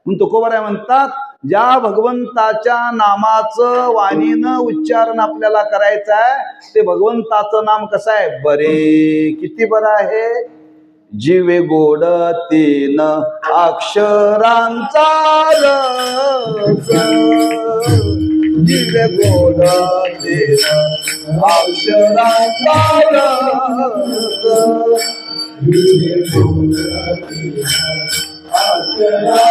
म्हणून तुकोबराय म्हणतात, ज्या भगवंताच्या नामाचं वाणीनं उच्चारण आपल्याला करायचं आहे, ते भगवंताचं नाम कसं आहे? बरे, किती बरं आहे. जीवे गोड 3 अक्षरांचा रस, जीवे गोड 3 अक्षरांचा रस, जीवे गोड 3 अक्षरांचा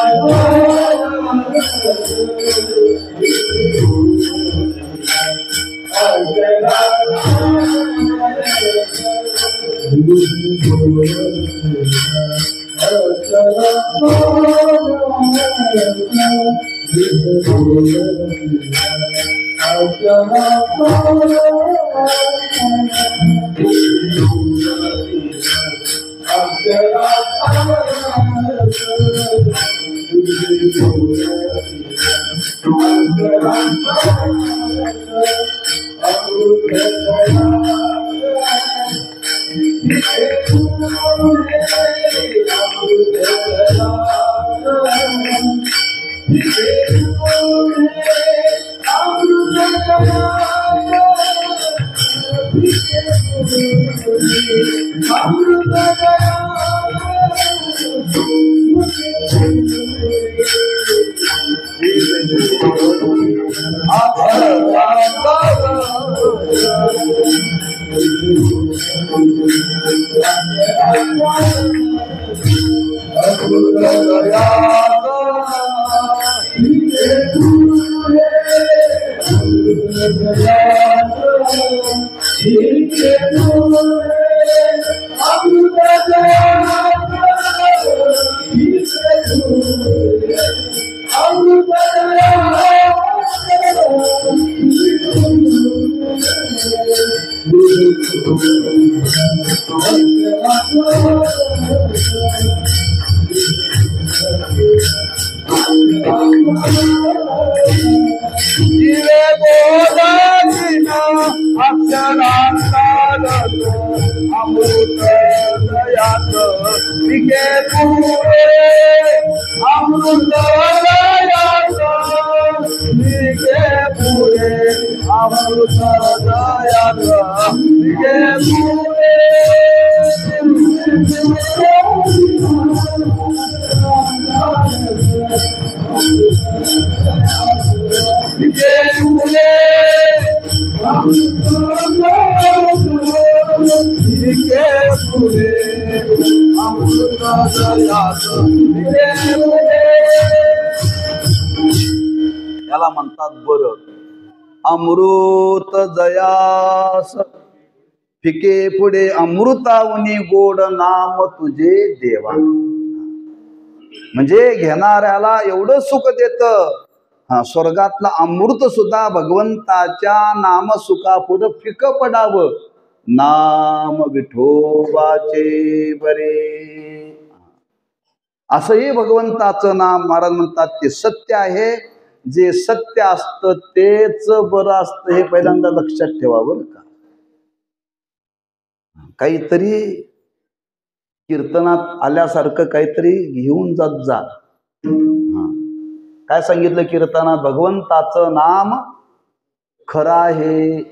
याला म्हणतात बरं अमृत जयास फिके पुढे अमृतावनी गोड नाम तुझे देवा. म्हणजे घेणाऱ्याला एवढं सुख देत, स्वर्गातला अमृत सुद्धा भगवंताच्या नाम सुखा पुढं फिक पडावं. नाम विठोबाचे बरे असंही भगवंताचं नाम महाराज म्हणतात ते सत्य आहे. जे सत्य असतं तेच बरं असतं हे पहिल्यांदा लक्षात ठेवावं का. काहीतरी कीर्तनात आल्यासारखं काहीतरी घेऊन जात जा. काय सांगितलं कीर्तनात? भगवंताचं नाम खरं आहे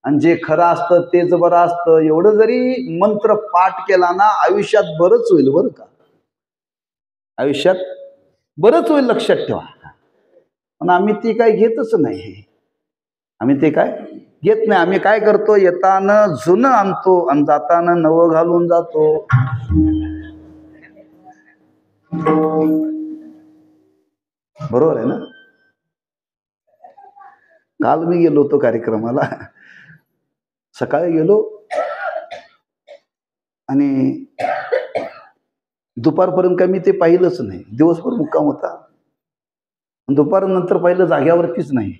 आणि जे खरं असतं तेच बरं असतं. एवढं जरी मंत्र पाठ केला ना आयुष्यात बरंच होईल बरं का. आयुष्यात बरंच होईल लक्षात ठेवा. पण आम्ही ती काय घेतच नाही. आम्ही ते काय घेत नाही. आम्ही काय करतो, येताना जुनं आणतो आणि जाताना नवं घालून जातो. बरोबर आहे ना. काल मी गेलो होतो कार्यक्रमाला. सकाळी गेलो आणि दुपारपर्यंत काय मी ते पाहिलंच नाही. दिवसभर मुक्काम होता. दुपारनंतर पाहिलं जाग्यावरतीच नाही.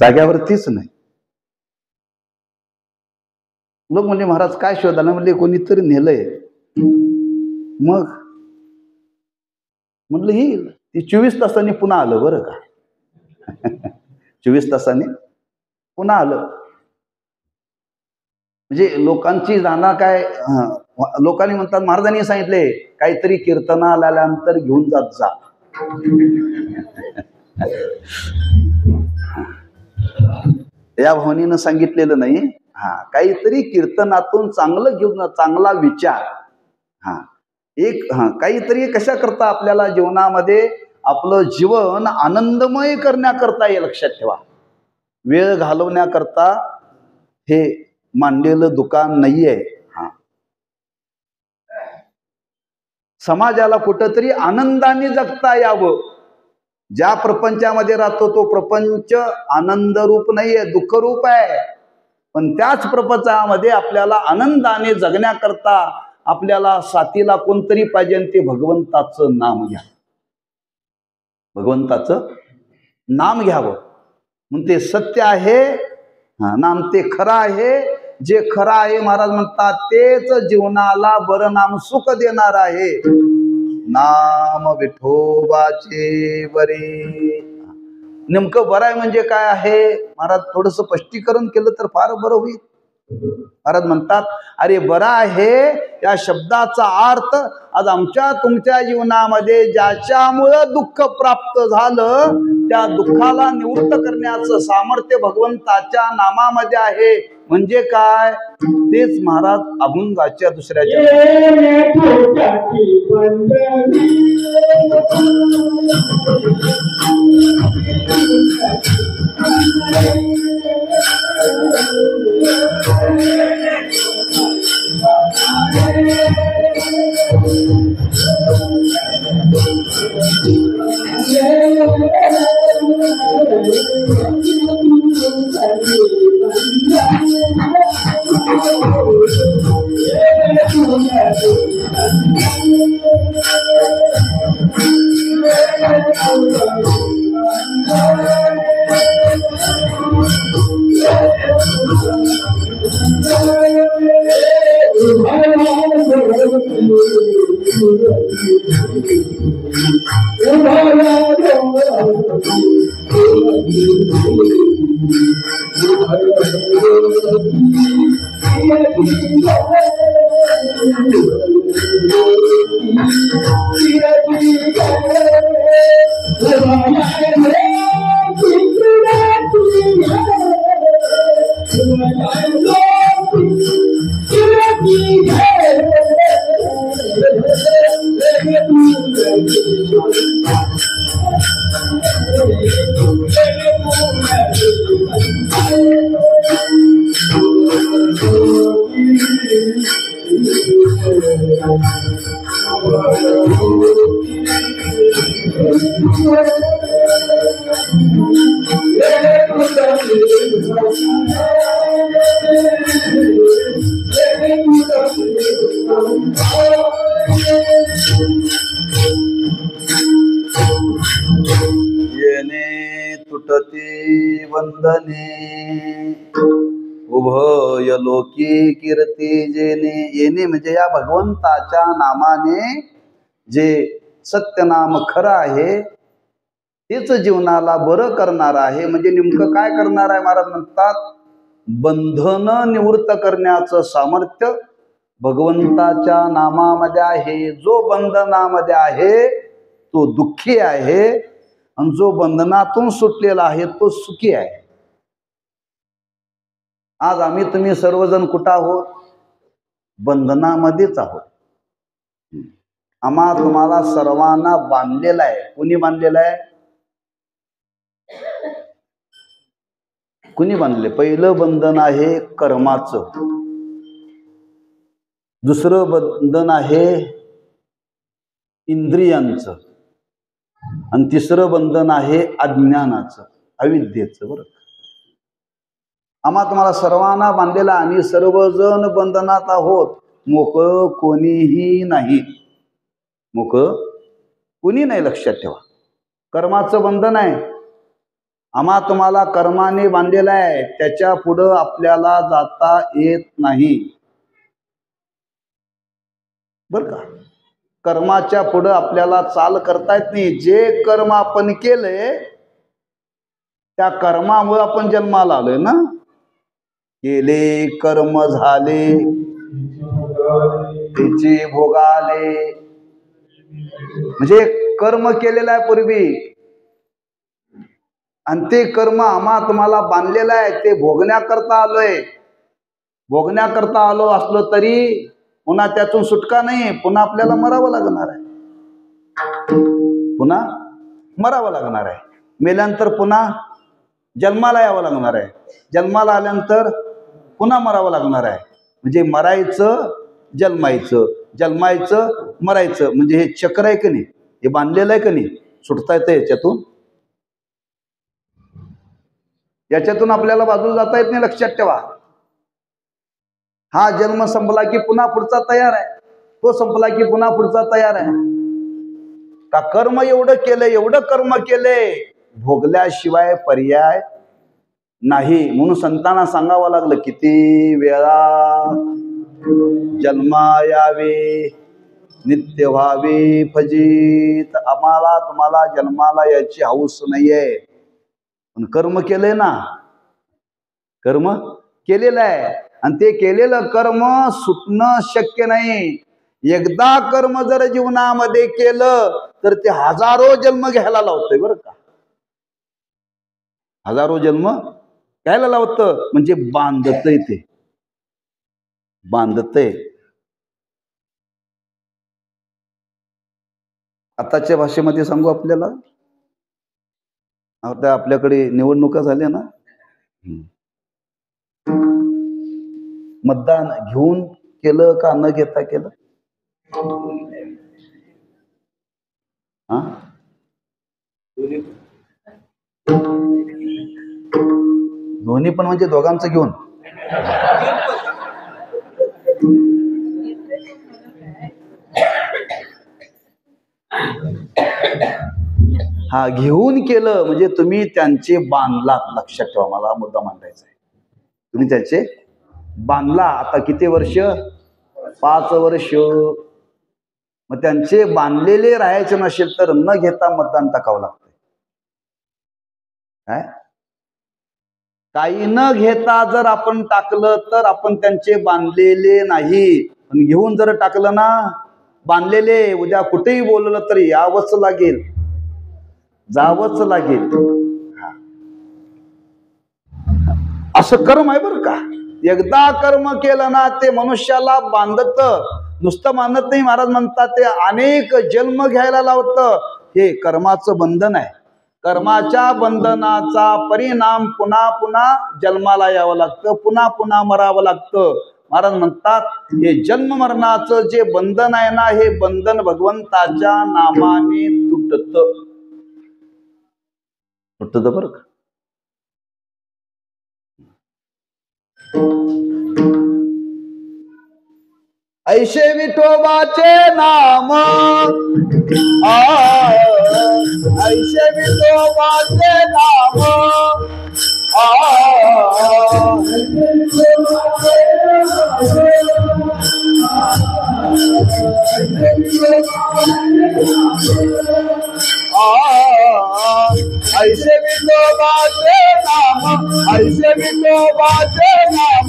जाग्यावरतीच नाही. लोक म्हणजे महाराज काय शोधायला? म्हणजे कोणीतरी नेलंय. मग म्हटलं येईल. ती 24 तासांनी पुन्हा आलं बरं का. 24 तासांनी पुन्हा आलं. म्हणजे लोकांची जाणं काय, लोकांनी म्हणतात महाराजांनी सांगितले काहीतरी कीर्तनाला आल्यानंतर घेऊन जात जा. या भावनेनं सांगितलेलं नाही. काहीतरी कीर्तनातून चांगलं घेऊन, चांगला विचार, काहीतरी कशा करता आपल्याला जीवनामध्ये आपलं जीवन आनंदमय करण्याकरता हे लक्षात ठेवा. वेळ घालवण्याकरता हे मांडलेलं दुकान नाहीये. समाजाला कुठंतरी आनंदाने जगता यावं. ज्या प्रपंचामध्ये राहतो तो प्रपंच आनंद रूप नाहीये, दुःख रूप आहे. पण त्याच प्रपंचामध्ये आपल्याला आनंदाने जगण्याकरता आपल्याला साथीला कोणतरी पाहिजे, ते भगवंताचं नाम घ्या. भगवंताचं नाम घ्यावं. मग ते सत्य आहे, नाम ते खरं आहे. जे खरं आहे महाराज म्हणतात तेच जीवनाला बरं नाम सुख देणार आहे. नाम विठोबाचे बरे. नेमकं बरं आहे म्हणजे काय आहे महाराज? थोडस स्पष्टीकरण केलं तर फार बरं होईल. महाराज म्हणतात अरे बरं आहे या शब्दाचा अर्थ आज आमच्या तुमच्या जीवनामध्ये ज्याच्यामुळं दुःख प्राप्त झालं त्या दुःखाला निवृत्त करण्याचं सामर्थ्य भगवंताच्या नामामध्ये आहे. म्हणजे काय? तेच महाराज अभंगाच्या दुसऱ्याच्या येणे तुटती वंदने उभय लोकी कीर्ती जेने. येणे म्हणजे या भगवंताच्या नामाने जे सत्यनाम खरं आहे तेच जीवनाला बरं करणार आहे. म्हणजे नेमकं काय करणार आहे? महाराज म्हणतात बंधन निवृत्त करण्याचं सामर्थ्य भगवंताच्या नामामध्ये आहे. जो बंधनामध्ये आहे तो दुःखी आहे आणि जो बंधनातून सुटलेला आहे तो सुखी आहे. आज आम्ही तुम्ही सर्वजण कुठं आहोत? बंधनामध्येच आहोत. आम्हा तुम्हाला सर्वांना बांधलेला आहे. कुणी बांधलेलं आहे? कुणी बांधले? पहिलं बंधन आहे कर्माचं, दुसरं बंधन आहे इंद्रियांचं आणि तिसरं बंधन आहे अज्ञानाचं, अविद्येचं. बरं, आम्हा तुम्हाला सर्वांना बांधलेला. आम्ही सर्वजण बंधनात आहोत. मोकळं कोणीही नाही. मोकळं कोणी नाही. लक्षात ठेवा. कर्माचं बंधन आहे. आम्हा तुम्हाला कर्माने बांधलेला आहे. त्याच्या पुढं आपल्याला जाता येत नाही. बर का? कर्माच्या पुढं आपल्याला चाल करता येत नाही. जे कर्म आपण केले त्या कर्मामुळे आपण जन्माला आलोय ना. केले कर्म झाले त्याचे भोगाले. म्हणजे कर्म केलेलं आहे पूर्वी आणि ते कर्म आम्हा तुम्हाला बांधलेलं आहे. ते भोगण्याकरता आलोय. भोगण्याकरता आलो असलो तरी पुन्हा त्यातून सुटका नाही. पुन्हा आपल्याला मरावं लागणार आहे. पुन्हा मरावं लागणार आहे. मेल्यानंतर पुन्हा जन्माला यावं लागणार आहे. जन्माला आल्यानंतर पुन्हा मरावं लागणार आहे. म्हणजे मरायचं, जन्मायचं, जन्मायचं, मरायचं. म्हणजे हे चक्र आहे की नाही? हे बांधलेलं आहे की नाही? सुटता येतं याच्यातून. याच्यातून आपल्याला बाजूला जाता येत नाही. लक्षात ठेवा. हा जन्म संपला की पुन्हा पुढचा तयार आहे. तो संपला की पुन्हा पुढचा तयार आहे. का कर्म एवढं केलं, एवढं कर्म केले, भोगल्याशिवाय पर्याय नाही. म्हणून संतांना सांगावं लागलं किती वेळा जन्मा यावे नित्य व्हावे फजित. आम्हाला तुम्हाला जन्माला याची हौस नाहीये. पण कर्म केलंय ना. कर्म केलेलं आहे आणि ते केलेलं कर्म सुटणं शक्य नाही. एकदा कर्म जर जीवनामध्ये केलं तर ते हजारो जन्म घ्यायला लावतंय. बरं का? हजारो जन्म कायला लावतं? म्हणजे बांधतय, ते बांधतय. आताच्या भाषेमध्ये सांगू आपल्याला, आता आपल्याकडे निवडणुका झाल्या ना, मतदान घेऊन केलं का न घेता केलं? हा, दोन्ही पण म्हणजे दोघांचं घेऊन. हा, घेऊन केलं म्हणजे तुम्ही त्यांचे बांधलात. लक्षात ठेवा, मला मुद्दा मांडायचा आहे. तुम्ही त्याचे बांधला. आता किती वर्ष? 5 वर्ष. मग त्यांचे बांधलेले राहायचे नसेल तर न घेता मतदान टाकावं लागतं. काय? काही न घेता जर आपण टाकलं तर आपण त्यांचे बांधलेले नाही. पण घेऊन जर टाकलं ना, बांधलेले, उद्या कुठेही बोललं तरी यावंच लागेल, जावंच लागेल. असं कर्म आहे बरं का. एकदा कर्म केलं ना ते मनुष्याला बांधत. नुसतं बांधत नाही, महाराज म्हणतात ते अनेक जन्म घ्यायला लावतं. हे कर्माचं बंधन आहे. कर्माच्या बंधनाचा परिणाम पुन्हा पुन्हा जन्माला यावं लागतं, पुन्हा पुन्हा मरावं लागतं. महाराज म्हणतात हे जन्म मरणाचं जे बंधन आहे ना, हे बंधन भगवंताच्या नामाने तुटत बरं का. ऐशे विठोबाचे नाम, ऐशे विठोबाचे नाम, ऐशे विठोबाचे नाम,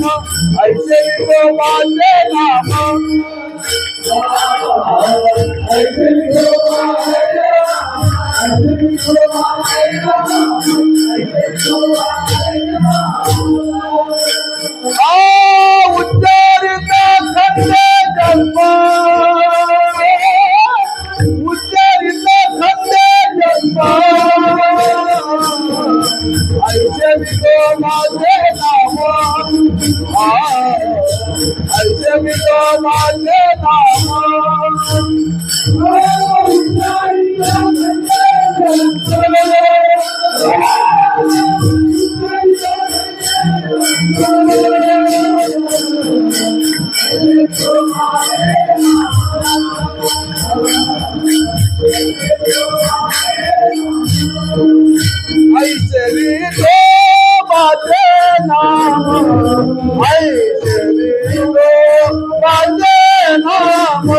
ऐशे विठोबाचे नाम, ऐशे विठोबाचे नाम, उच्चारित खंडे जन्म, उच्चारित खंडे जन्म, ऐसे विठोबाचे नाम, ऐसे विठोबाचे नाम, ऐसे विठोबाचे नाम, ऐसे विठोबाचे नाम,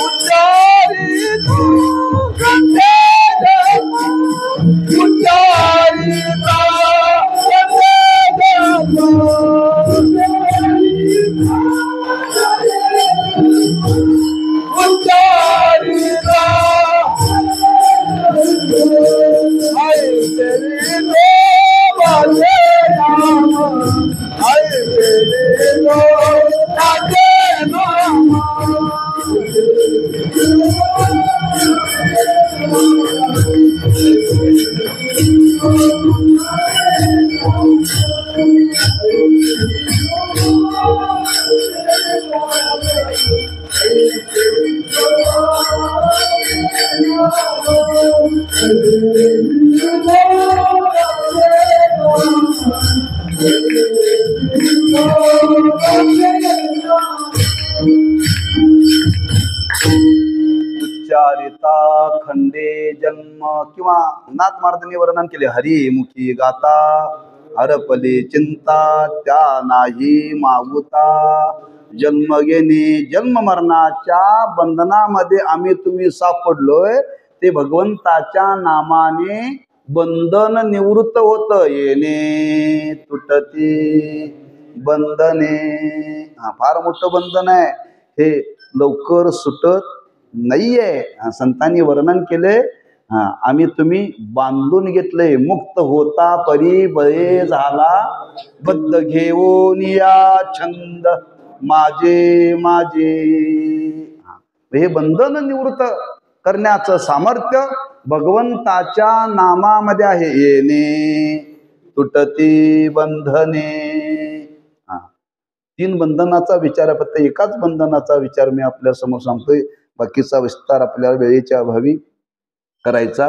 उच्चारित खंडे जन्म, उच्चारित खंडे जन्म, उच्चारित ऐसे विठोबाचे नाम, ऐसे विठोबाचे नाम, उच्चारिता खंडे जन्म. किंवा नाथ महाराजांनी वर्णन केले, हरिमुखी गाता हरपली चिंता, त्या नाही मागुता. जन्म घेणे, जन्म मरणाच्या बंधनामध्ये आम्ही तुम्ही सापडलोय. ते भगवंताच्या नामाने बंधन निवृत्त होत. येणे तुटती बंधने. हा फार मोठं बंधन आहे, हे लवकर सुटत नाहीये. संतांनी वर्णन केले, आम्ही तुम्ही बांधून घेतले. मुक्त होता परी बळे झाला, बद्ध घेऊन या छंद माझे माझे. हे बंधन निवृत्त करण्याचं सामर्थ्य भगवंताच्या नामामध्ये आहे. येणे तुटती बंधने. 3 बंधनाचा विचार आहे, फक्त एकाच बंधनाचा विचार मी आपल्या समोर सांगतोय. बाकीचा विस्तार आपल्या वेळेच्या अभावी करायचा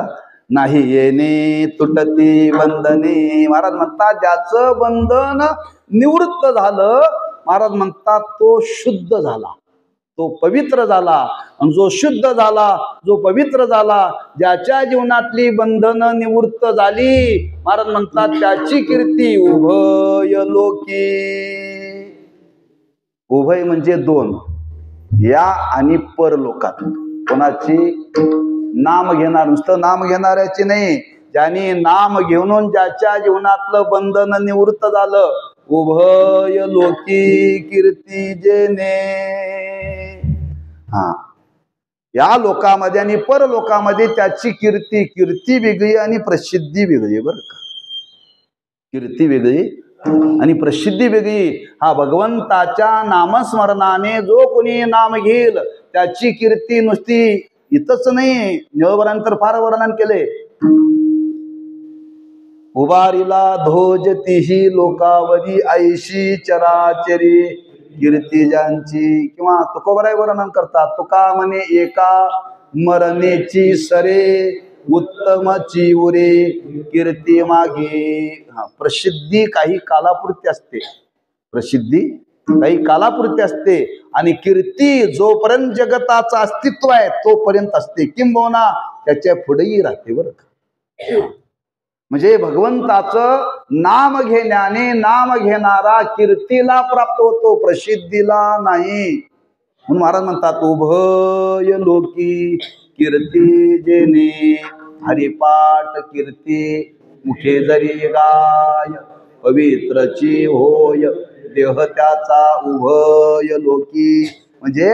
नाही. येणे तुटती बंधने. महाराज म्हणतात ज्याचं बंधन निवृत्त झालं, महाराज म्हणतात तो शुद्ध झाला, तो पवित्र झाला. आणि जो शुद्ध झाला, जो पवित्र झाला, ज्याच्या जीवनातली बंधनं निवृत्त झाली, महाराज म्हणतात त्याची कीर्ती उभय लोकी. उभय म्हणजे 2, या आणि परलोकात. कोणाची? नाम घेणार, नुसतं नाम घेणाऱ्याची नाही, ज्याने नाम घेऊन ज्याच्या जीवनातलं बंधन निवृत्त झालं, उभय लोकी कीर्ती जेने. या लोकामध्ये आणि परलोकामध्ये त्याची कीर्ती वेगळी आणि प्रसिद्धी वेगळी. बरं का, कीर्ती वेगळी आणि प्रसिद्धी वेगळी. भगवंताच्या नामस्मरणाने जो कोणी नाम घेईल त्याची कीर्ती नुसती इथंच नाही, निळवरांतर फार वर्णन केले. उभारीला ध्वजतीही लोकावरी ऐशी चराचरी कीर्ती ज्यांची. किंवा तुकोबराय वर्णन करतात, तुका म्हणे एका मरणेची सरे उत्तमची उरे कीर्ती मागे. प्रसिद्धी काही कालापुरती असते, प्रसिद्धी काही कालापुरती असते, आणि कीर्ती जोपर्यंत जगताचं अस्तित्व आहे तोपर्यंत असते, किंबहुना त्याच्या पुढेही राहते. बरं का, म्हणजे भगवंताचं नाम घेण्याने नाम घेणारा कीर्तीला प्राप्त होतो, प्रसिद्धीला नाही. म्हणून महाराज म्हणतात उभय लोकी कीर्ती जेने. हरिपाठ कीर्ती मुठे जरी गाय, पवित्रची होय देह त्याचा उभय लोकी. म्हणजे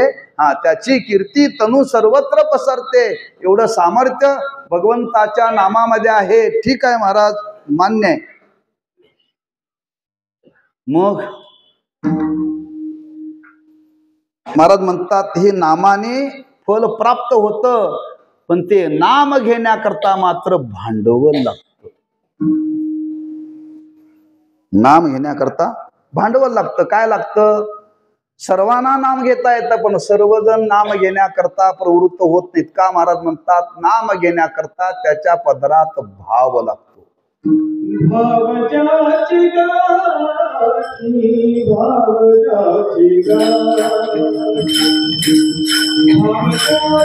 त्याची कीर्ती तनु सर्वत्र पसरते, एवढं सामर्थ्य भगवंताच्या नामामध्ये आहे. ठीक आहे महाराज, मान्य आहे. मग महाराज म्हणतात हे नामाने फल प्राप्त होतं, पण ते नाम घेण्याकरता मात्र भांडवल लागतं. नाम घेण्याकरता भांडवल लागतं. काय लागतं? सर्वांना नाम घेता येतं, पण सर्वजण नाम घेण्याकरता प्रवृत्त होत नाहीत. का? महाराज म्हणतात नाम घेण्याकरता त्याच्या पदरात भाव लागतो. भावजाची गाठी, भावजाची गाठी, भावजाची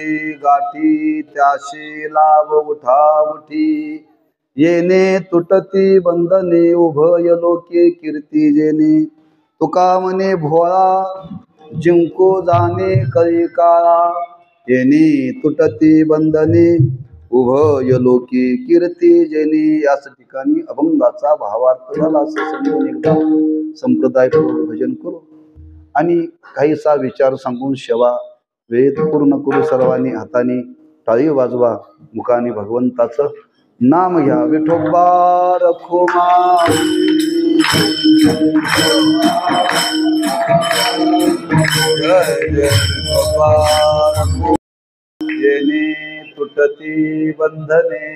ज्याचे गाठी त्याशी लाभ उठाउठी येणे तुटती बंधने उभय लोके कीर्ती जेणे तुका म्हणे भोळा जिंको जाणे कळी काळा येणे तुटती बंधने उभय लोके कीर्ती जेणे. याच ठिकाणी अभंगाचा भावार्थ झाला असं समजून एकदा संप्रदायपूर्वक भजन करू आणि काहीसा विचार सांगून शेवा वेद पूर्ण करू. सर्वांनी हाताने टाळी वाजवा, मुखाने भगवंताचं नाम घ्या. विठोबा रखुमा जय जय विठोबा रखुमा येणे तुटती बंधने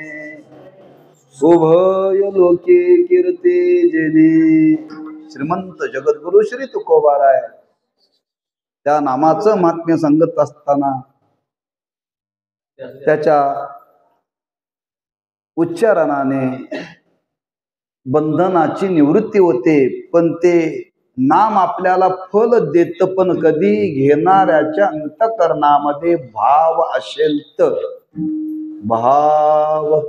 उभय लोके कीर्ती जेणे. श्रीमंत जगद्गुरु श्री तुकोबाराय त्या नामाचं महात्म्य सांगत असताना त्याच्या उच्चारणाने बंधनाची निवृत्ती होते. पण ते नाम आपल्याला फल देत, पण कधी घेणाऱ्याच्या अंतकरणामध्ये भाव असेल तर. भाव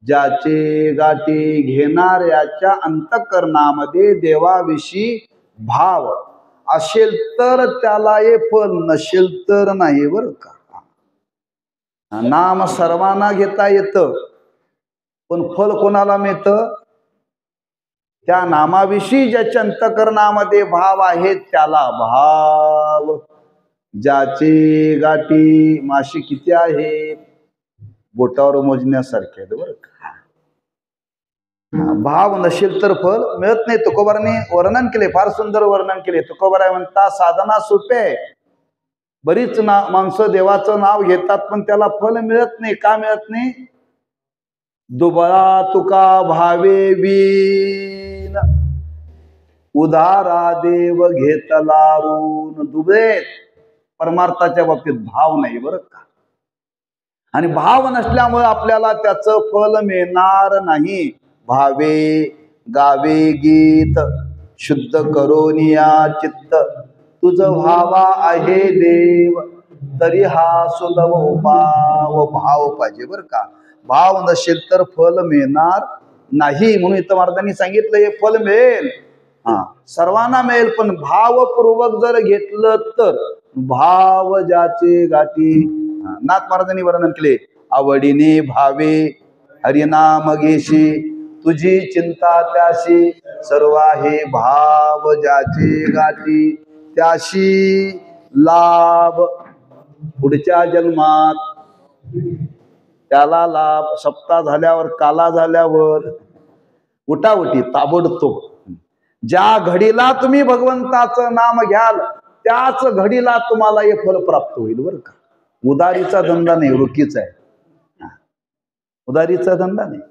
ज्याचे गाठी घेणाऱ्याच्या अंतकरणामध्ये देवाविषयी भाव असेल तर त्याला हे फल, नसेल तर नाही बरं का. नाम सर्वांना घेता येतं, पण फल कोणाला मिळतं? त्या नामाविषयी ज्याच्या अंतकरणामध्ये भाव आहे त्याला. भाव ज्याचे गाठी माशी किती आहेत? बोटावर मोजण्यासारखे आहेत बरं का. भाव नसेल तर फल मिळत नाही. तुकोबाराने वर्णन केले, फार सुंदर वर्णन केले. तुकोबारा म्हणता साधना सोपे, बरीच माणसं देवाचं नाव घेतात पण त्याला फल मिळत नाही. का मिळत नाही? दुबळा तुका भावे बीन उदारा देव घेतला रून. दुबळेत परमार्थाच्या बाबतीत भाव नाही बरं का. आणि भाव नसल्यामुळे आपल्याला त्याचं फल मिळणार नाही. भावे गावे गीत शुद्ध करोनिया चित्त तुझ भावा आहे देव तरी हा सुलभ उपाव. भाव पाहिजे बरं का. भाव नसेल तर फल मिळणार नाही. म्हणून इथं महाराजांनी सांगितलं हे फल मिळेल, सर्वांना मिळेल, पण भावपूर्वक जर घेतलं तर. भाव ज्याचे गाठी. नाथ महाराजांनी वर्णन केले, आवडीने भावे हरिनाम घेशी तुझी चिंता त्याशी सर्व आहे. भाव ज्याचे गाठी त्याशी लाभ पुढच्या जन्मात त्याला लाभ. सप्ताह झाल्यावर, काला झाल्यावर, उठाउठी ताबडतोब. ज्या घडीला तुम्ही भगवंताचं नाम घ्याल त्याच घडीला तुम्हाला हे फल प्राप्त होईल बरं का. उदारीचा धंदा नाही, रोखीचा आहे. उदारीचा धंदा नाही.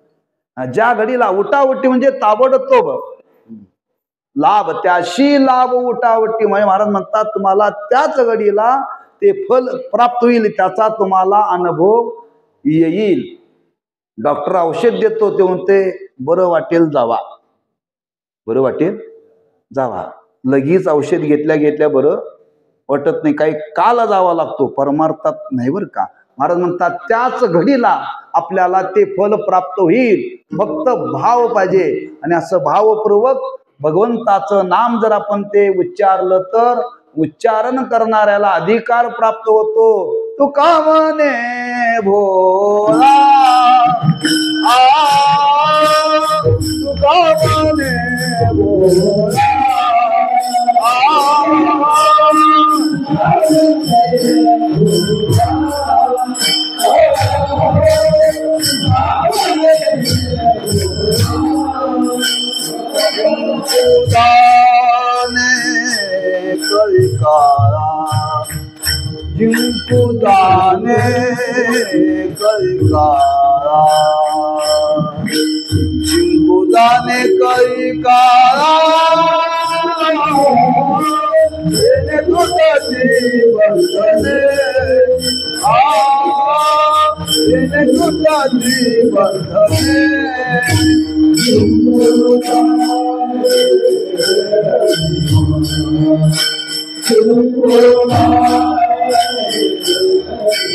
ज्या घडीला उठावटी म्हणजे ताबडतोब लाभ, त्याशी लाभ उठावटी. म्हणजे महाराज म्हणतात तुम्हाला त्याच घडीला ते फल प्राप्त होईल, त्याचा तुम्हाला अनुभव येईल. डॉक्टर औषध देतो ते म्हणते बरं वाटेल जावा, बरं वाटेल जावा. लगेच औषध घेतल्या घेतल्या बरं वाटत नाही, काही काल जावा लागतो. परमार्थात नाही बरं का. महाराज म्हणतात त्याच घडीला आपल्याला ते फल प्राप्त होईल. फक्त भाव पाहिजे. आणि असं भावपूर्वक भगवंताचं नाम जर आपण ते उच्चारलं तर उच्चारण करणाऱ्याला अधिकार प्राप्त होतो. तुका म्हणे भोळा तुका म्हणे भोळा जिंकू जाने कई काळा जिंकू जाने कई काळा तुझी बंधने तुझी बंधने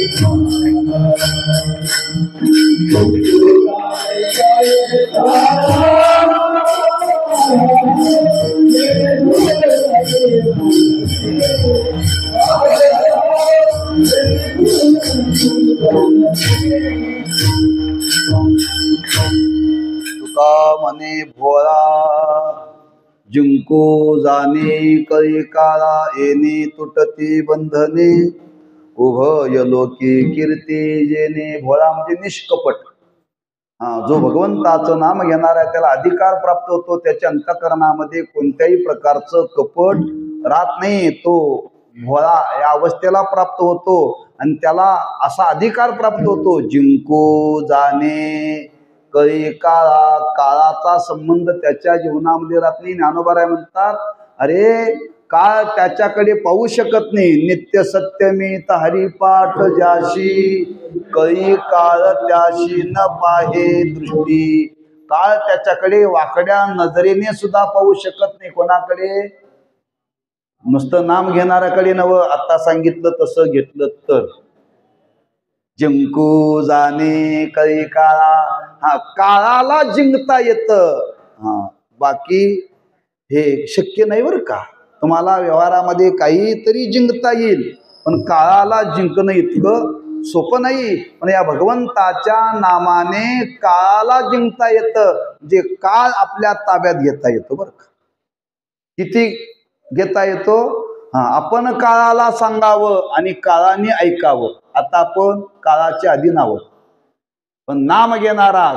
तुका म्हणे भोळा जिंको जाणे कळी काळा येणे तुटती बंधने उभय लोकी कीर्ती जेणे. भोळा म्हणजे निष्कपट. जो भगवंताचं नाम घेणार आहे त्याला अधिकार प्राप्त होतो. त्याच्या अंतःकरणामध्ये कोणत्याही प्रकारचं कपट राहत नाही. तो भोळा या अवस्थेला प्राप्त होतो आणि त्याला असा अधिकार प्राप्त होतो. जिंको जाणे कळी काळा. काळाचा संबंध त्याच्या जीवनामध्ये राहत नाही. ज्ञानोबा म्हणतात अरे काळ त्याच्याकडे पाहू शकत नाही. नित्य सत्यमित हरिपाठ ज्याशी कळी काळ त्याशी न पाहे दृष्टी. काळ त्याच्याकडे वाकड्या नजरेने सुद्धा पाहू शकत नाही. कोणाकडे? नुसतं नाम घेणाऱ्याकडे नवं. आता सांगितलं तसं घेतलं तर. जिंकू जाणे कळी काळा. काळाला जिंकता येतं. बाकी हे शक्य नाही बरं का. तुम्हाला व्यवहारामध्ये काहीतरी जिंकता येईल पण काळाला जिंकणं इतकं सोपं नाही. पण या भगवंताच्या नामाने काळाला जिंकता येतं. जे काळ आपल्या ताब्यात घेता येतो बरं का. किती घेता येतो? आपण काळाला सांगावं आणि काळाने ऐकावं. आता आपण काळाच्या अधीन आहोत. पण नाम घेणारा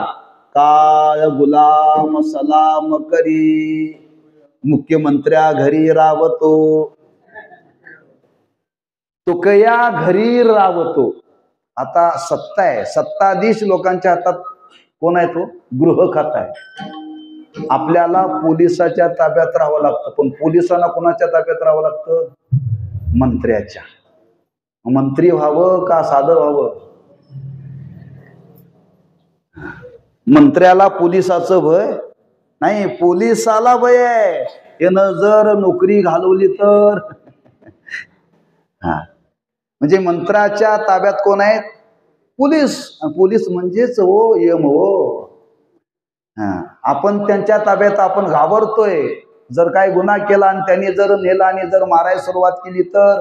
काळ गुलाम सलाम करी. मुख्यमंत्र्या घरी रावतो तुकया घरी रावतो. आता सत्ता आहे. सत्ताधीश लोकांच्या हातात कोण आहे? तो गृह खाता आहे. आपल्याला पोलिसाच्या ताब्यात राहावं लागतं. पण पोलिसांना कोणाच्या ताब्यात राहावं लागतं? मंत्र्याच्या. मंत्री व्हावं का साधं व्हावं? मंत्र्याला पोलिसाचं भय नाही. पोलिसाला भय आहे. यानं जर नोकरी घालवली तर म्हणजे मंत्र्याच्या ताब्यात कोण आहेत? पोलीस. पोलीस म्हणजेच हो यम हो. आपण त्यांच्या ताब्यात आपण घाबरतोय. जर काय गुन्हा केला आणि त्यांनी जर नेला आणि जर मारायला सुरुवात केली तर.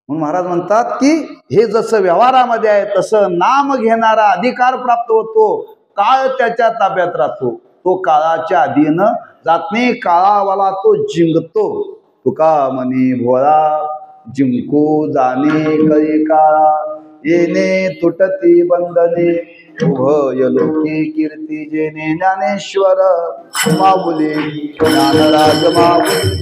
म्हणून महाराज म्हणतात की हे जसं व्यवहारामध्ये आहे तसं नाम घेणारा अधिकार प्राप्त होतो. काळ त्याच्या ताब्यात राहतो. तो काळाच्या अधीन जात नाही. काळावाला तो जिंकतो. तुका म्हणे भोळा जिंकू जाणे कळी काळा येणे तुटती बंधने उभय लोकी कीर्ती जेणे. ज्ञानेश्वर माऊली ज्ञानराज माऊली